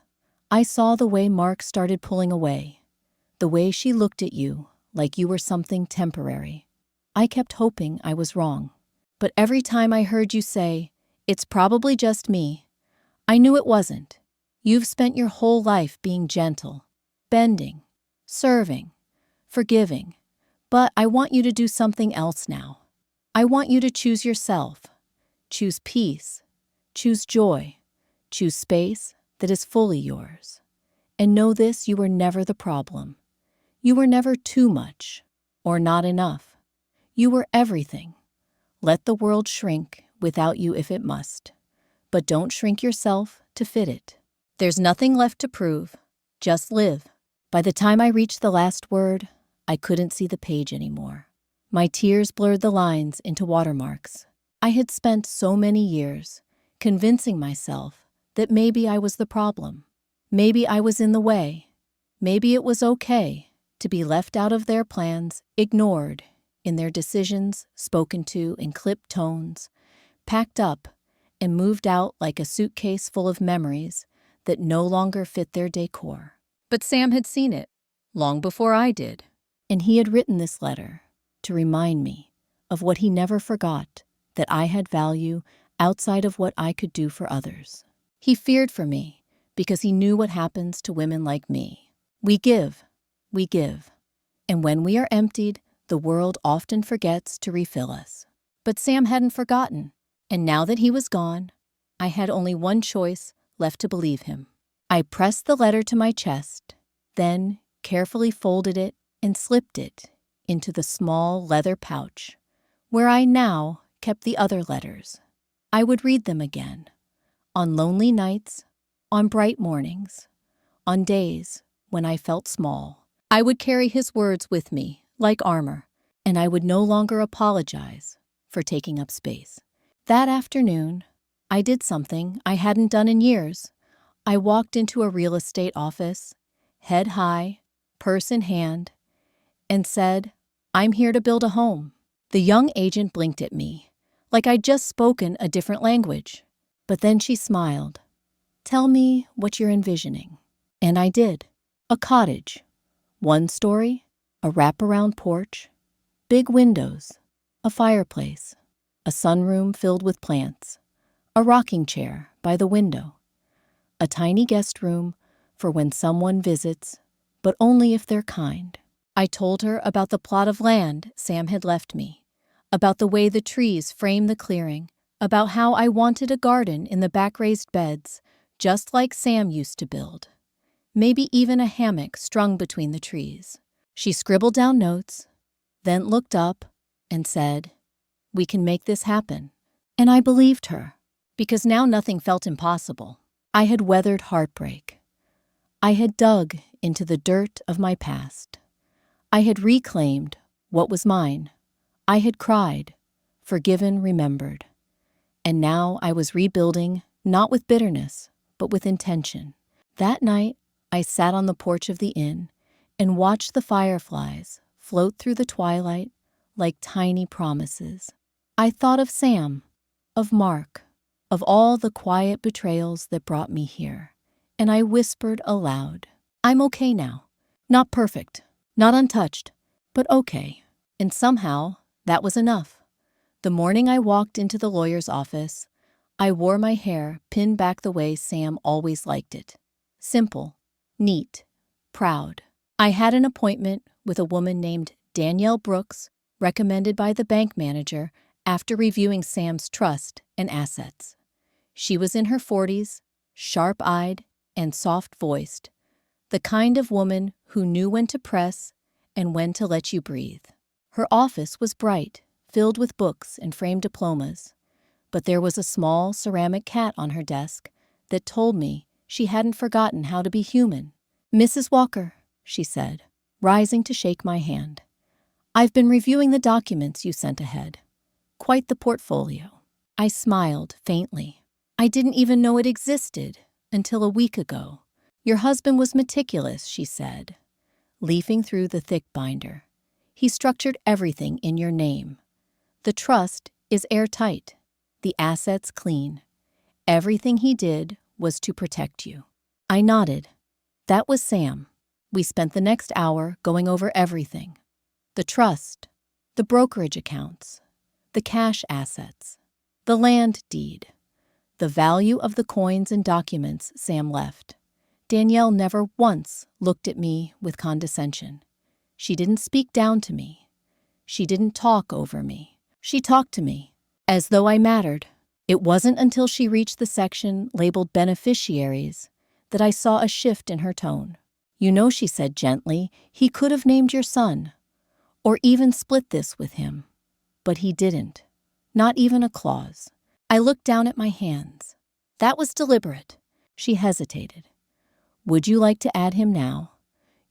Speaker 1: I saw the way Mark started pulling away, the way she looked at you like you were something temporary. I kept hoping I was wrong. But every time I heard you say, "It's probably just me," I knew it wasn't. You've spent your whole life being gentle, bending, serving, forgiving. But I want you to do something else now. I want you to choose yourself. Choose peace. Choose joy. Choose space that is fully yours. And know this: you were never the problem. You were never too much or not enough. You were everything. Let the world shrink without you if it must, but don't shrink yourself to fit it. There's nothing left to prove. Just live. By the time I reached the last word, I couldn't see the page anymore. My tears blurred the lines into watermarks. I had spent so many years convincing myself that maybe I was the problem. Maybe I was in the way. Maybe it was okay to be left out of their plans, ignored in their decisions, spoken to in clipped tones, packed up and moved out like a suitcase full of memories that no longer fit their decor. But Sam had seen it long before I did, and he had written this letter to remind me of what he never forgot: that I had value outside of what I could do for others. He feared for me because he knew what happens to women like me. We give, and when we are emptied, the world often forgets to refill us. But Sam hadn't forgotten, and now that he was gone, I had only one choice left: to believe him. I pressed the letter to my chest, then carefully folded it and slipped it into the small leather pouch where I now kept the other letters. I would read them again, on lonely nights, on bright mornings, on days when I felt small. I would carry his words with me like armor, and I would no longer apologize for taking up space. That afternoon, I did something I hadn't done in years. I walked into a real estate office, head high, purse in hand, and said, "I'm here to build a home." The young agent blinked at me, like I'd just spoken a different language. But then she smiled. "Tell me what you're envisioning." And I did. A cottage. One story, a wraparound porch, big windows, a fireplace, a sunroom filled with plants, a rocking chair by the window, a tiny guest room for when someone visits, but only if they're kind. I told her about the plot of land Sam had left me, about the way the trees frame the clearing, about how I wanted a garden in the back raised beds, just like Sam used to build. Maybe even a hammock strung between the trees. She scribbled down notes, then looked up and said, "We can make this happen." And I believed her, because now nothing felt impossible. I had weathered heartbreak. I had dug into the dirt of my past. I had reclaimed what was mine. I had cried, forgiven, remembered. And now I was rebuilding, not with bitterness, but with intention. That night, I sat on the porch of the inn and watched the fireflies float through the twilight like tiny promises. I thought of Sam, of Mark, of all the quiet betrayals that brought me here, and I whispered aloud, "I'm okay now. Not perfect, not untouched, but okay." And somehow, that was enough. The morning I walked into the lawyer's office, I wore my hair pinned back the way Sam always liked it. Simple, neat, proud. I had an appointment with a woman named Danielle Brooks, recommended by the bank manager after reviewing Sam's trust and assets. She was in her 40s, sharp-eyed and soft-voiced, the kind of woman who knew when to press and when to let you breathe. Her office was bright, filled with books and framed diplomas, but there was a small ceramic cat on her desk that told me she hadn't forgotten how to be human. "Mrs. Walker," she said, rising to shake my hand. "I've been reviewing the documents you sent ahead. Quite the portfolio." I smiled faintly. "I didn't even know it existed until a week ago." "Your husband was meticulous," she said, leafing through the thick binder. "He structured everything in your name. The trust is airtight, the assets clean. Everything he did was to protect you." I nodded. That was Sam. We spent the next hour going over everything. The trust, the brokerage accounts, the cash assets, the land deed, the value of the coins and documents Sam left. Danielle never once looked at me with condescension. She didn't speak down to me. She didn't talk over me. She talked to me, as though I mattered. It wasn't until she reached the section labeled beneficiaries that I saw a shift in her tone. "You know," she said gently, "he could have named your son, or even split this with him. But he didn't. Not even a clause." I looked down at my hands. "That was deliberate." She hesitated. "Would you like to add him now?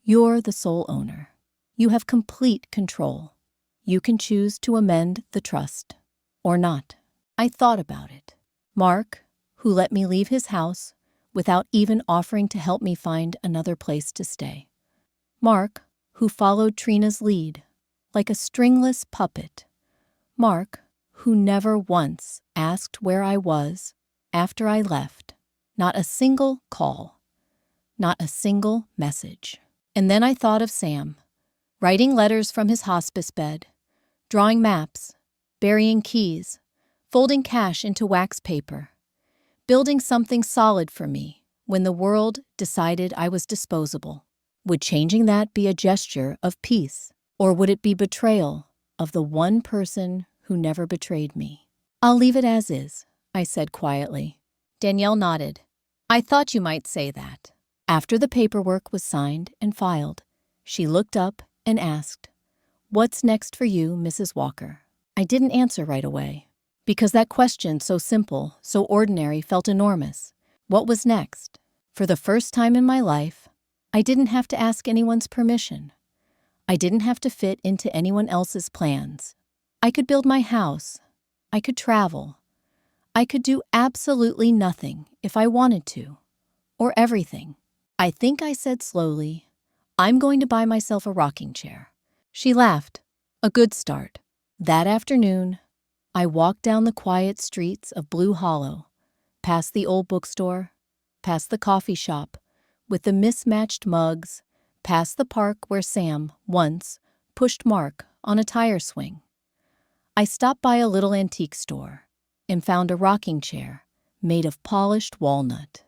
Speaker 1: You're the sole owner. You have complete control. You can choose to amend the trust, or not." I thought about it. Mark, who let me leave his house without even offering to help me find another place to stay. Mark, who followed Trina's lead, like a stringless puppet. Mark, who never once asked where I was after I left. Not a single call. Not a single message. And then I thought of Sam, writing letters from his hospice bed, drawing maps, burying keys, folding cash into wax paper, building something solid for me when the world decided I was disposable. Would changing that be a gesture of peace, or would it be betrayal of the one person who never betrayed me? "I'll leave it as is," I said quietly. Danielle nodded. "I thought you might say that." After the paperwork was signed and filed, she looked up and asked, "What's next for you, Mrs. Walker?" I didn't answer right away, because that question, so simple, so ordinary, felt enormous. What was next? For the first time in my life, I didn't have to ask anyone's permission. I didn't have to fit into anyone else's plans. I could build my house. I could travel. I could do absolutely nothing if I wanted to, or everything. I think I said slowly, "I'm going to buy myself a rocking chair." She laughed. A good start. That afternoon, I walked down the quiet streets of Blue Hollow, past the old bookstore, past the coffee shop with the mismatched mugs, past the park where Sam, once, pushed Mark on a tire swing. I stopped by a little antique store and found a rocking chair made of polished walnut.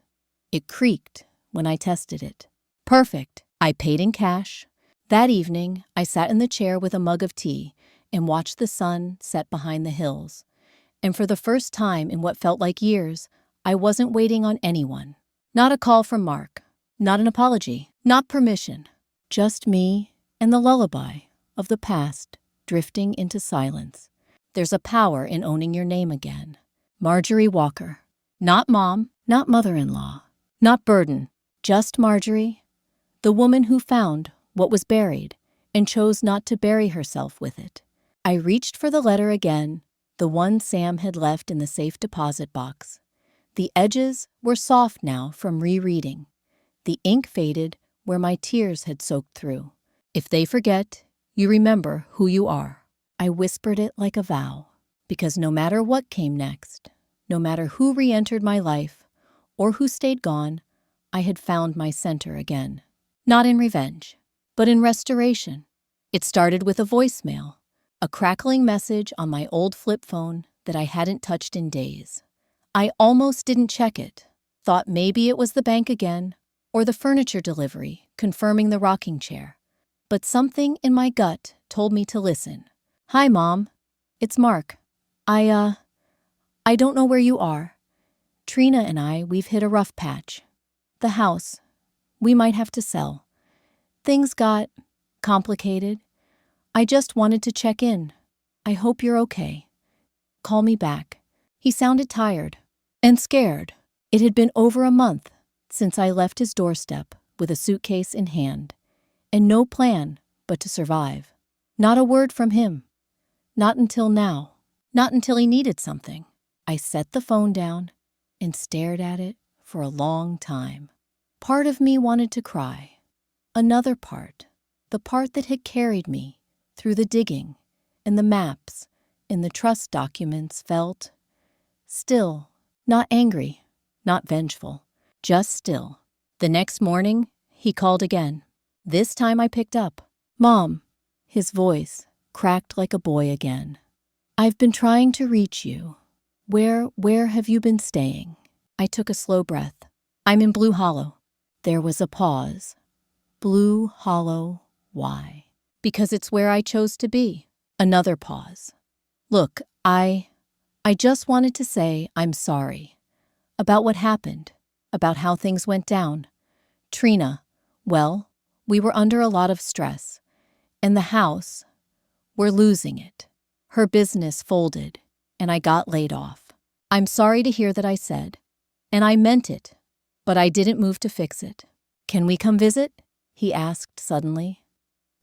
Speaker 1: It creaked when I tested it. Perfect. I paid in cash. That evening, I sat in the chair with a mug of tea and watched the sun set behind the hills. And for the first time in what felt like years, I wasn't waiting on anyone. Not a call from Mark. Not an apology. Not permission. Just me and the lullaby of the past drifting into silence. There's a power in owning your name again. Marjorie Walker. Not mom, not mother-in-law, not burden. Just Marjorie, the woman who found what was buried and chose not to bury herself with it. I reached for the letter again, the one Sam had left in the safe deposit box. The edges were soft now from rereading. The ink faded where my tears had soaked through. "If they forget, you remember who you are." I whispered it like a vow, because no matter what came next, no matter who re-entered my life or who stayed gone, I had found my center again. Not in revenge, but in restoration. It started with a voicemail, a crackling message on my old flip phone that I hadn't touched in days. I almost didn't check it, thought maybe it was the bank again, or the furniture delivery confirming the rocking chair. But something in my gut told me to listen. "Hi, Mom. It's Mark. I don't know where you are. Trina and we've hit a rough patch. The house, we might have to sell. Things got complicated. I just wanted to check in. I hope you're okay. Call me back." He sounded tired and scared. It had been over a month since I left his doorstep with a suitcase in hand, and no plan but to survive. Not a word from him. Not until now. Not until he needed something. I set the phone down and stared at it for a long time. Part of me wanted to cry. Another part, the part that had carried me through the digging and the maps and the trust documents, felt still, not angry, not vengeful, just still. The next morning, he called again. This time I picked up. "Mom," his voice cracked like a boy again. "I've been trying to reach you. Where have you been staying?" I took a slow breath. "I'm in Blue Hollow." There was a pause. Blue Hollow, why? "Because it's where I chose to be." Another pause. "Look, I just wanted to say I'm sorry. About what happened, about how things went down. Trina, well, we were under a lot of stress. And the house, we're losing it. Her business folded, and I got laid off. I'm sorry to hear that," I said. "And I meant it, but I didn't move to fix it. Can we come visit?" he asked suddenly.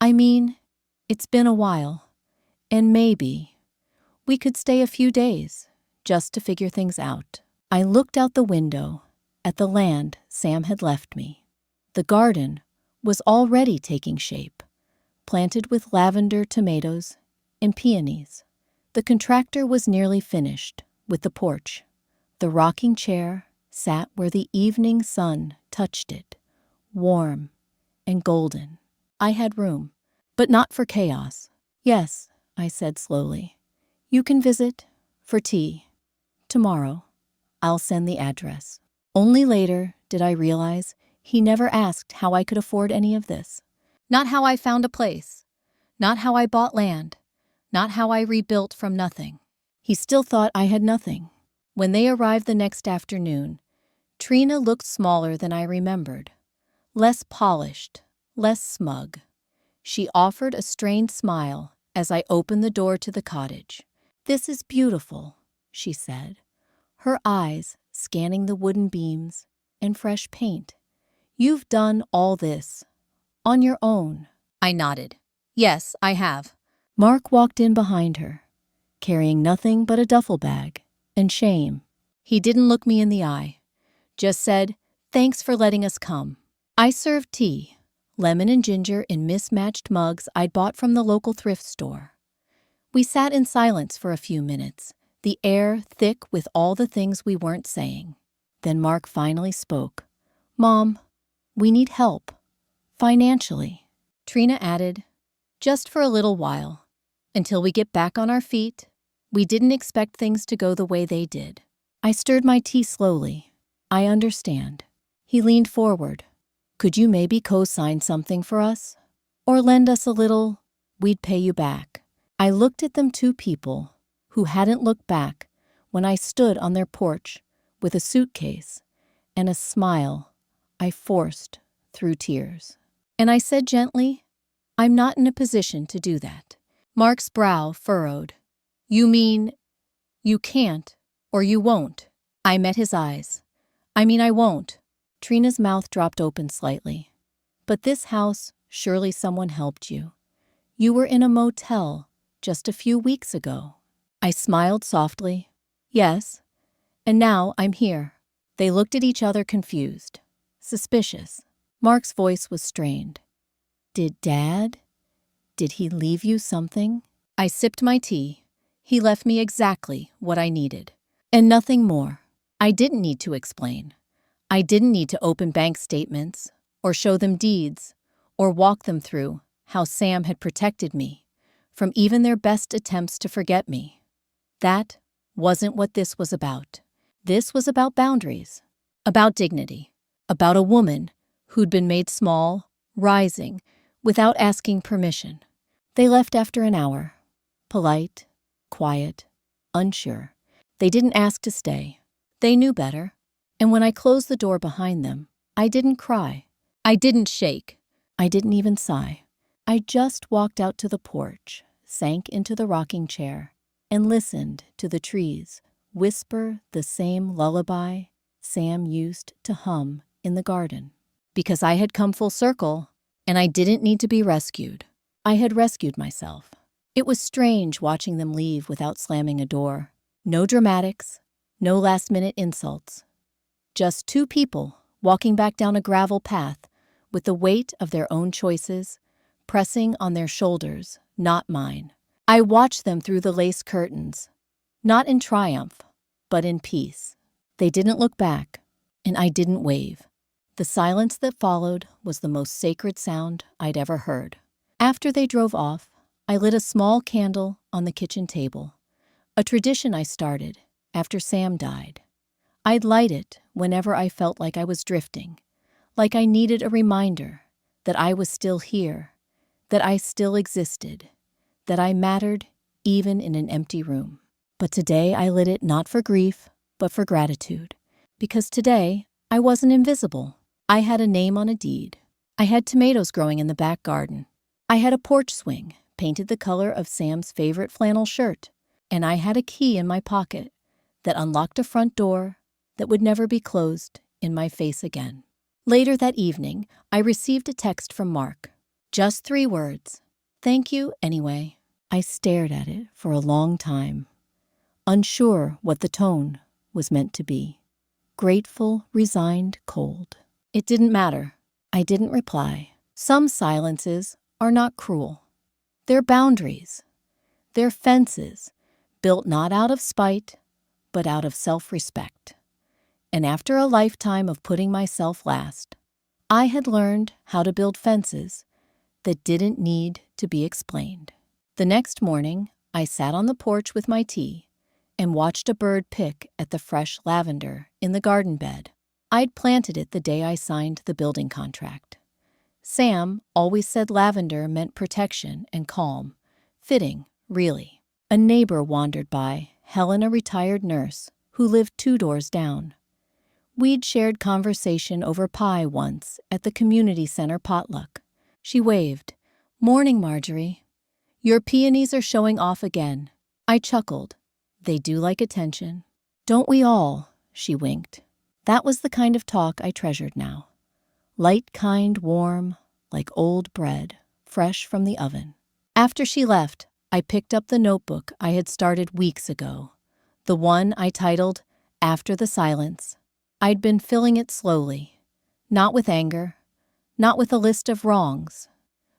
Speaker 1: "I mean, it's been a while, and maybe we could stay a few days just to figure things out." I looked out the window at the land Sam had left me. The garden was already taking shape, planted with lavender, tomatoes, and peonies. The contractor was nearly finished with the porch. The rocking chair sat where the evening sun touched it, warm and golden. I had room, but not for chaos. "Yes," I said slowly. "You can visit for tea. Tomorrow. I'll send the address." Only later did I realize he never asked how I could afford any of this. Not how I found a place. Not how I bought land. Not how I rebuilt from nothing. He still thought I had nothing. When they arrived the next afternoon, Trina looked smaller than I remembered. Less polished, less smug. She offered a strained smile as I opened the door to the cottage. "This is beautiful," she said, her eyes scanning the wooden beams and fresh paint. "You've done all this on your own." I nodded. "Yes, I have." Mark walked in behind her, carrying nothing but a duffel bag and shame. He didn't look me in the eye, just said, "Thanks for letting us come." I served tea, lemon and ginger in mismatched mugs I'd bought from the local thrift store. We sat in silence for a few minutes, the air thick with all the things we weren't saying. Then Mark finally spoke. "Mom, we need help. Financially." Trina added, "Just for a little while. Until we get back on our feet. We didn't expect things to go the way they did." I stirred my tea slowly. "I understand." He leaned forward. "Could you maybe co-sign something for us? Or lend us a little? We'd pay you back." I looked at them, two people who hadn't looked back when I stood on their porch with a suitcase and a smile I forced through tears. And I said gently, "I'm not in a position to do that." Mark's brow furrowed. "You mean you can't or you won't?" I met his eyes. "I mean I won't." Trina's mouth dropped open slightly. "But this house, surely someone helped you. You were in a motel just a few weeks ago." I smiled softly. "Yes, and now I'm here." They looked at each other confused, suspicious. Mark's voice was strained. Did he leave you something?" I sipped my tea. He left me exactly what I needed. And nothing more. I didn't need to explain. I didn't need to open bank statements, or show them deeds, or walk them through how Sam had protected me from even their best attempts to forget me. That wasn't what this was about. This was about boundaries, about dignity, about a woman who'd been made small, rising, without asking permission. They left after an hour. Polite, quiet, unsure. They didn't ask to stay. They knew better. And when I closed the door behind them, I didn't cry. I didn't shake. I didn't even sigh. I just walked out to the porch, sank into the rocking chair, and listened to the trees whisper the same lullaby Sam used to hum in the garden. Because I had come full circle, and I didn't need to be rescued. I had rescued myself. It was strange watching them leave without slamming a door. No dramatics, no last-minute insults. Just two people walking back down a gravel path with the weight of their own choices pressing on their shoulders, not mine. I watched them through the lace curtains, not in triumph, but in peace. They didn't look back, and I didn't wave. The silence that followed was the most sacred sound I'd ever heard. After they drove off, I lit a small candle on the kitchen table, a tradition I started after Sam died. I'd light it whenever I felt like I was drifting, like I needed a reminder that I was still here, that I still existed, that I mattered even in an empty room. But today I lit it not for grief, but for gratitude, because today I wasn't invisible. I had a name on a deed. I had tomatoes growing in the back garden. I had a porch swing painted the color of Sam's favorite flannel shirt, and I had a key in my pocket that unlocked a front door that would never be closed in my face again. Later that evening, I received a text from Mark. Just 3 words. Thank you anyway. I stared at it for a long time, unsure what the tone was meant to be. Grateful, resigned, cold. It didn't matter. I didn't reply. Some silences are not cruel. They're boundaries. They're fences, built not out of spite, but out of self-respect. And after a lifetime of putting myself last, I had learned how to build fences that didn't need to be explained. The next morning, I sat on the porch with my tea and watched a bird pick at the fresh lavender in the garden bed. I'd planted it the day I signed the building contract. Sam always said lavender meant protection and calm. Fitting, really. A neighbor wandered by, Helen, a retired nurse, who lived 2 doors down. We'd shared conversation over pie once at the community center potluck. She waved. Morning, Marjorie. Your peonies are showing off again. I chuckled. They do like attention. Don't we all? She winked. That was the kind of talk I treasured now. Light, kind, warm, like old bread, fresh from the oven. After she left, I picked up the notebook I had started weeks ago, the one I titled After the Silence. I'd been filling it slowly, not with anger, not with a list of wrongs,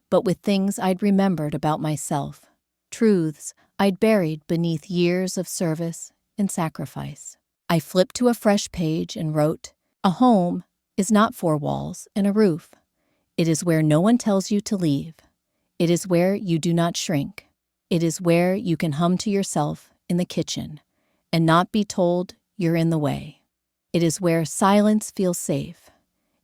Speaker 1: but with things I'd remembered about myself, truths I'd buried beneath years of service and sacrifice. I flipped to a fresh page and wrote, "A home is not 4 walls and a roof. It is where no one tells you to leave. It is where you do not shrink. It is where you can hum to yourself in the kitchen and not be told you're in the way. It is where silence feels safe.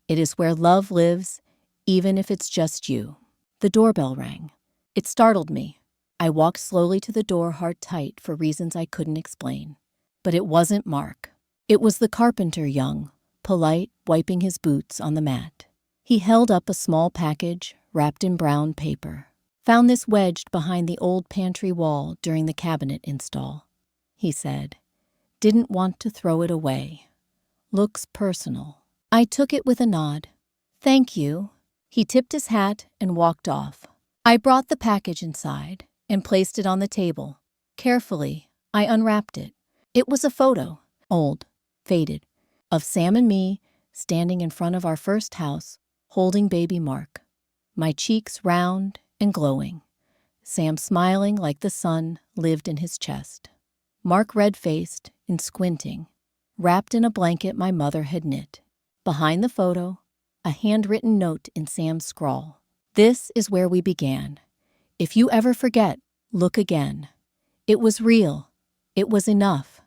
Speaker 1: It is where love lives, even if it's just you." The doorbell rang. It startled me. I walked slowly to the door, heart tight for reasons I couldn't explain. But it wasn't Mark. It was the carpenter, young, polite, wiping his boots on the mat. He held up a small package wrapped in brown paper. "Found this wedged behind the old pantry wall during the cabinet install," he said. "Didn't want to throw it away. Looks personal." I took it with a nod. "Thank you." He tipped his hat and walked off. I brought the package inside and placed it on the table. Carefully, I unwrapped it. It was a photo, old, faded, of Sam and me standing in front of our first house, holding baby Mark. My cheeks round and glowing. Sam smiling like the sun lived in his chest. Mark red-faced and squinting, wrapped in a blanket my mother had knit. Behind the photo, a handwritten note in Sam's scrawl. "This is where we began. If you ever forget, look again. It was real. It was enough.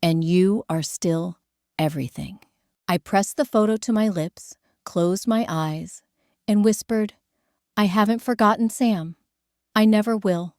Speaker 1: And you are still everything." I pressed the photo to my lips, closed my eyes, and whispered, "I haven't forgotten Sam. I never will."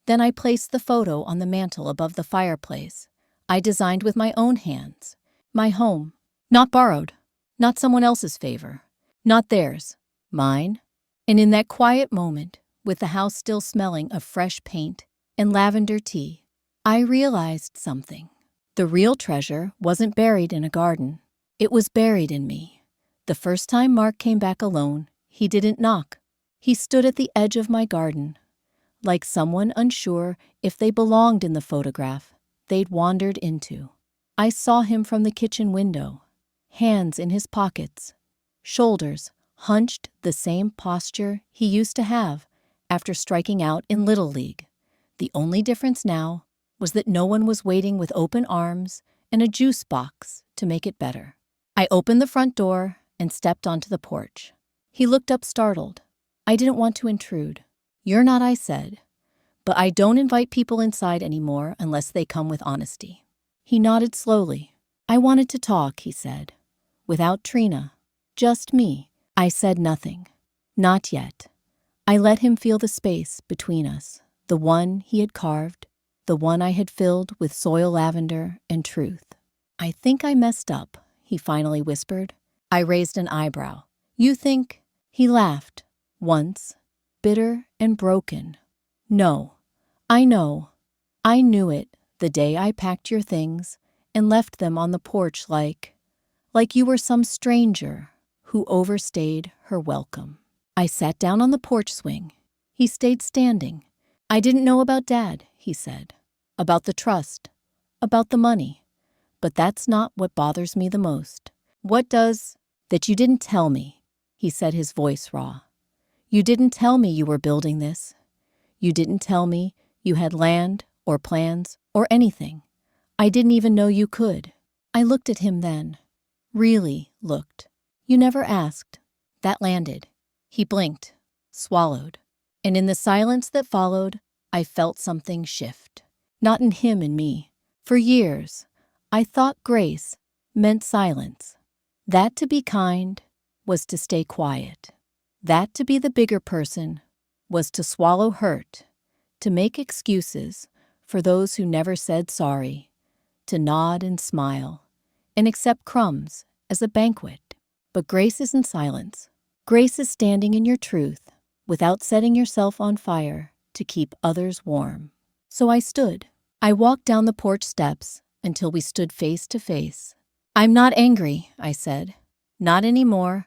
Speaker 1: Then I placed the photo on the mantel above the fireplace I designed with my own hands. My home, Not borrowed. Not someone else's favor. Not theirs. Mine. And in that quiet moment, with the house still smelling of fresh paint and lavender tea, I realized something. The real treasure wasn't buried in a garden. It was buried in me. The first time Mark came back alone, he didn't knock. He stood at the edge of my garden, like someone unsure if they belonged in the photograph they'd wandered into. I saw him from the kitchen window, hands in his pockets, shoulders hunched, the same posture he used to have after striking out in Little League. The only difference now was that no one was waiting with open arms and a juice box to make it better. I opened the front door and stepped onto the porch. He looked up startled. I didn't want to intrude. "You're not," I said, "but I don't invite people inside anymore unless they come with honesty." He nodded slowly. "I wanted to talk," he said. "Without Trina. Just me." I said nothing. Not yet. I let him feel the space between us, the one he had carved, the one I had filled with soil lavender and truth. "I think I messed up," he finally whispered. I raised an eyebrow. "You think?" He laughed. Once, bitter and broken. "No. I know. I knew it the day I packed your things and left them on the porch like you were some stranger who overstayed her welcome." I sat down on the porch swing. He stayed standing. "I didn't know about Dad," he said. "About the trust. About the money. But that's not what bothers me the most." "What does?" "That you didn't tell me," he said, his voice raw. "You didn't tell me you were building this. You didn't tell me you had land or plans or anything. I didn't even know you could." I looked at him then. Really looked. "You never asked." That landed. He blinked, swallowed. And in the silence that followed, I felt something shift. Not in him and me. For years, I thought grace meant silence. That to be kind was to stay quiet. That to be the bigger person was to swallow hurt, to make excuses for those who never said sorry, to nod and smile, and accept crumbs as a banquet. But grace isn't silence. Grace is standing in your truth without setting yourself on fire to keep others warm. So I stood. I walked down the porch steps until we stood face to face. "I'm not angry," I said. "Not anymore,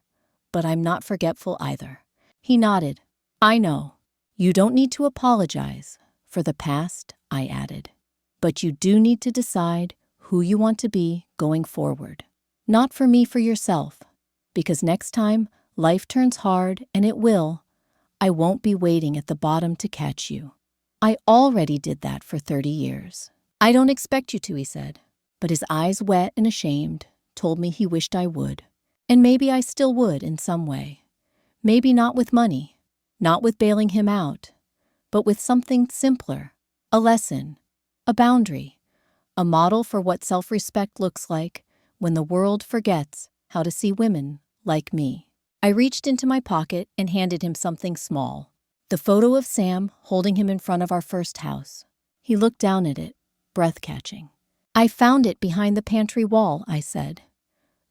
Speaker 1: but I'm not forgetful either." He nodded. "I know. You don't need to apologize for the past," I added. "But you do need to decide who you want to be going forward. Not for me, for yourself. Because next time life turns hard, and it will, I won't be waiting at the bottom to catch you. I already did that for 30 years. "I don't expect you to," he said. But his eyes, wet and ashamed, told me he wished I would. And maybe I still would in some way. Maybe not with money, not with bailing him out, but with something simpler, a lesson, a boundary, a model for what self-respect looks like when the world forgets how to see women like me. I reached into my pocket and handed him something small, the photo of Sam holding him in front of our first house. He looked down at it, breath-catching. "I found it behind the pantry wall," I said.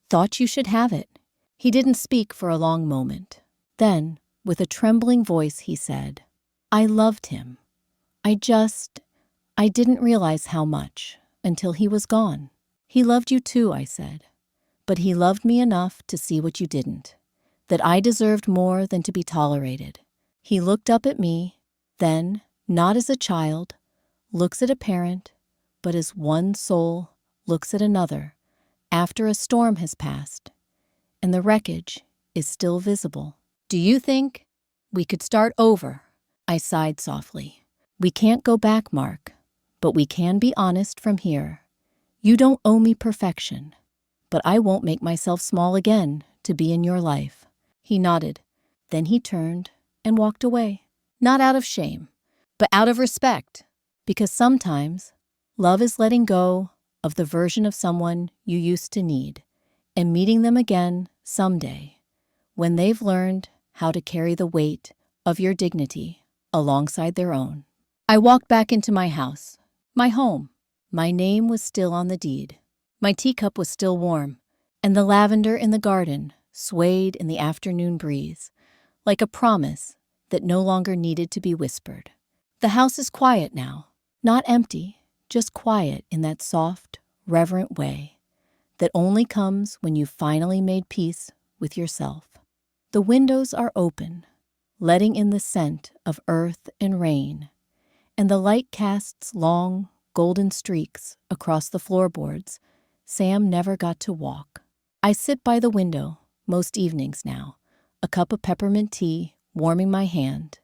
Speaker 1: "Thought you should have it." He didn't speak for a long moment. Then, with a trembling voice, he said, "I loved him. I didn't realize how much until he was gone." "He loved you too," I said. "But he loved me enough to see what you didn't, that I deserved more than to be tolerated." He looked up at me, then, not as a child looks at a parent, but as one soul looks at another after a storm has passed, and the wreckage is still visible. "Do you think we could start over?" I sighed softly. "We can't go back, Mark, but we can be honest from here. You don't owe me perfection, but I won't make myself small again to be in your life." He nodded. Then he turned and walked away. Not out of shame, but out of respect. Because sometimes love is letting go of the version of someone you used to need and meeting them again someday when they've learned how to carry the weight of your dignity alongside their own. I walked back into my house, my home. My name was still on the deed. My teacup was still warm, And the lavender in the garden swayed in the afternoon breeze, like a promise that no longer needed to be whispered. The house is quiet now, not empty, just quiet in that soft, reverent way that only comes when you've finally made peace with yourself. The windows are open, letting in the scent of earth and rain, and the light casts long, golden streaks across the floorboards Sam never got to walk. I sit by the window most evenings now, a cup of peppermint tea warming my hand,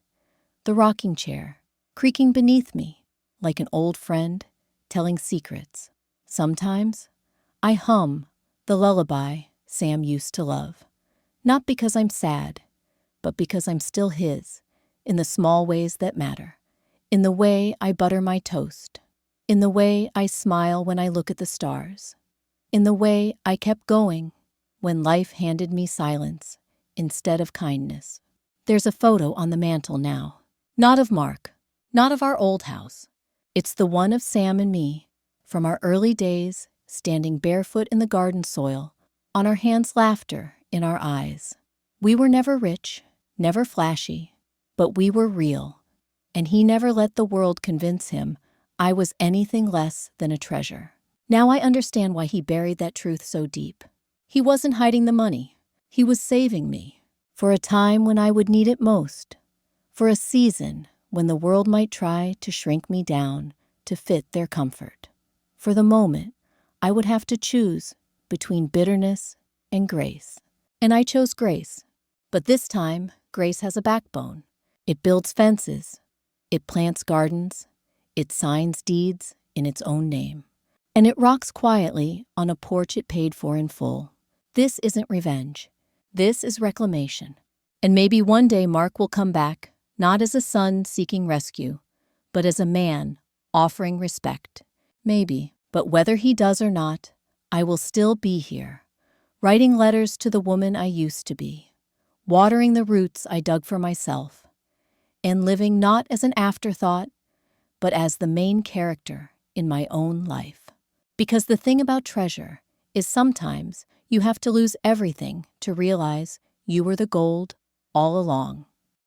Speaker 1: the rocking chair creaking beneath me like an old friend telling secrets. Sometimes I hum the lullaby Sam used to love, not because I'm sad, but because I'm still his, in the small ways that matter, in the way I butter my toast, in the way I smile when I look at the stars, in the way I kept going when life handed me silence instead of kindness. There's a photo on the mantel now, not of Mark, not of our old house. It's the one of Sam and me, from our early days, standing barefoot in the garden soil, on our hands, laughter in our eyes. We were never rich, never flashy, but we were real, and he never let the world convince him I was anything less than a treasure. Now I understand why he buried that truth so deep. He wasn't hiding the money. He was saving me for a time when I would need it most, for a season when the world might try to shrink me down to fit their comfort. For the moment, I would have to choose between bitterness and grace. And I chose grace. But this time, grace has a backbone. It builds fences. It plants gardens. It signs deeds in its own name. And it rocks quietly on a porch it paid for in full. This isn't revenge. This is reclamation. And maybe one day Mark will come back, not as a son seeking rescue, but as a man offering respect. Maybe, but whether he does or not, I will still be here, writing letters to the woman I used to be, watering the roots I dug for myself, and living not as an afterthought, but as the main character in my own life. Because the thing about treasure is sometimes you have to lose everything to realize you were the gold all along.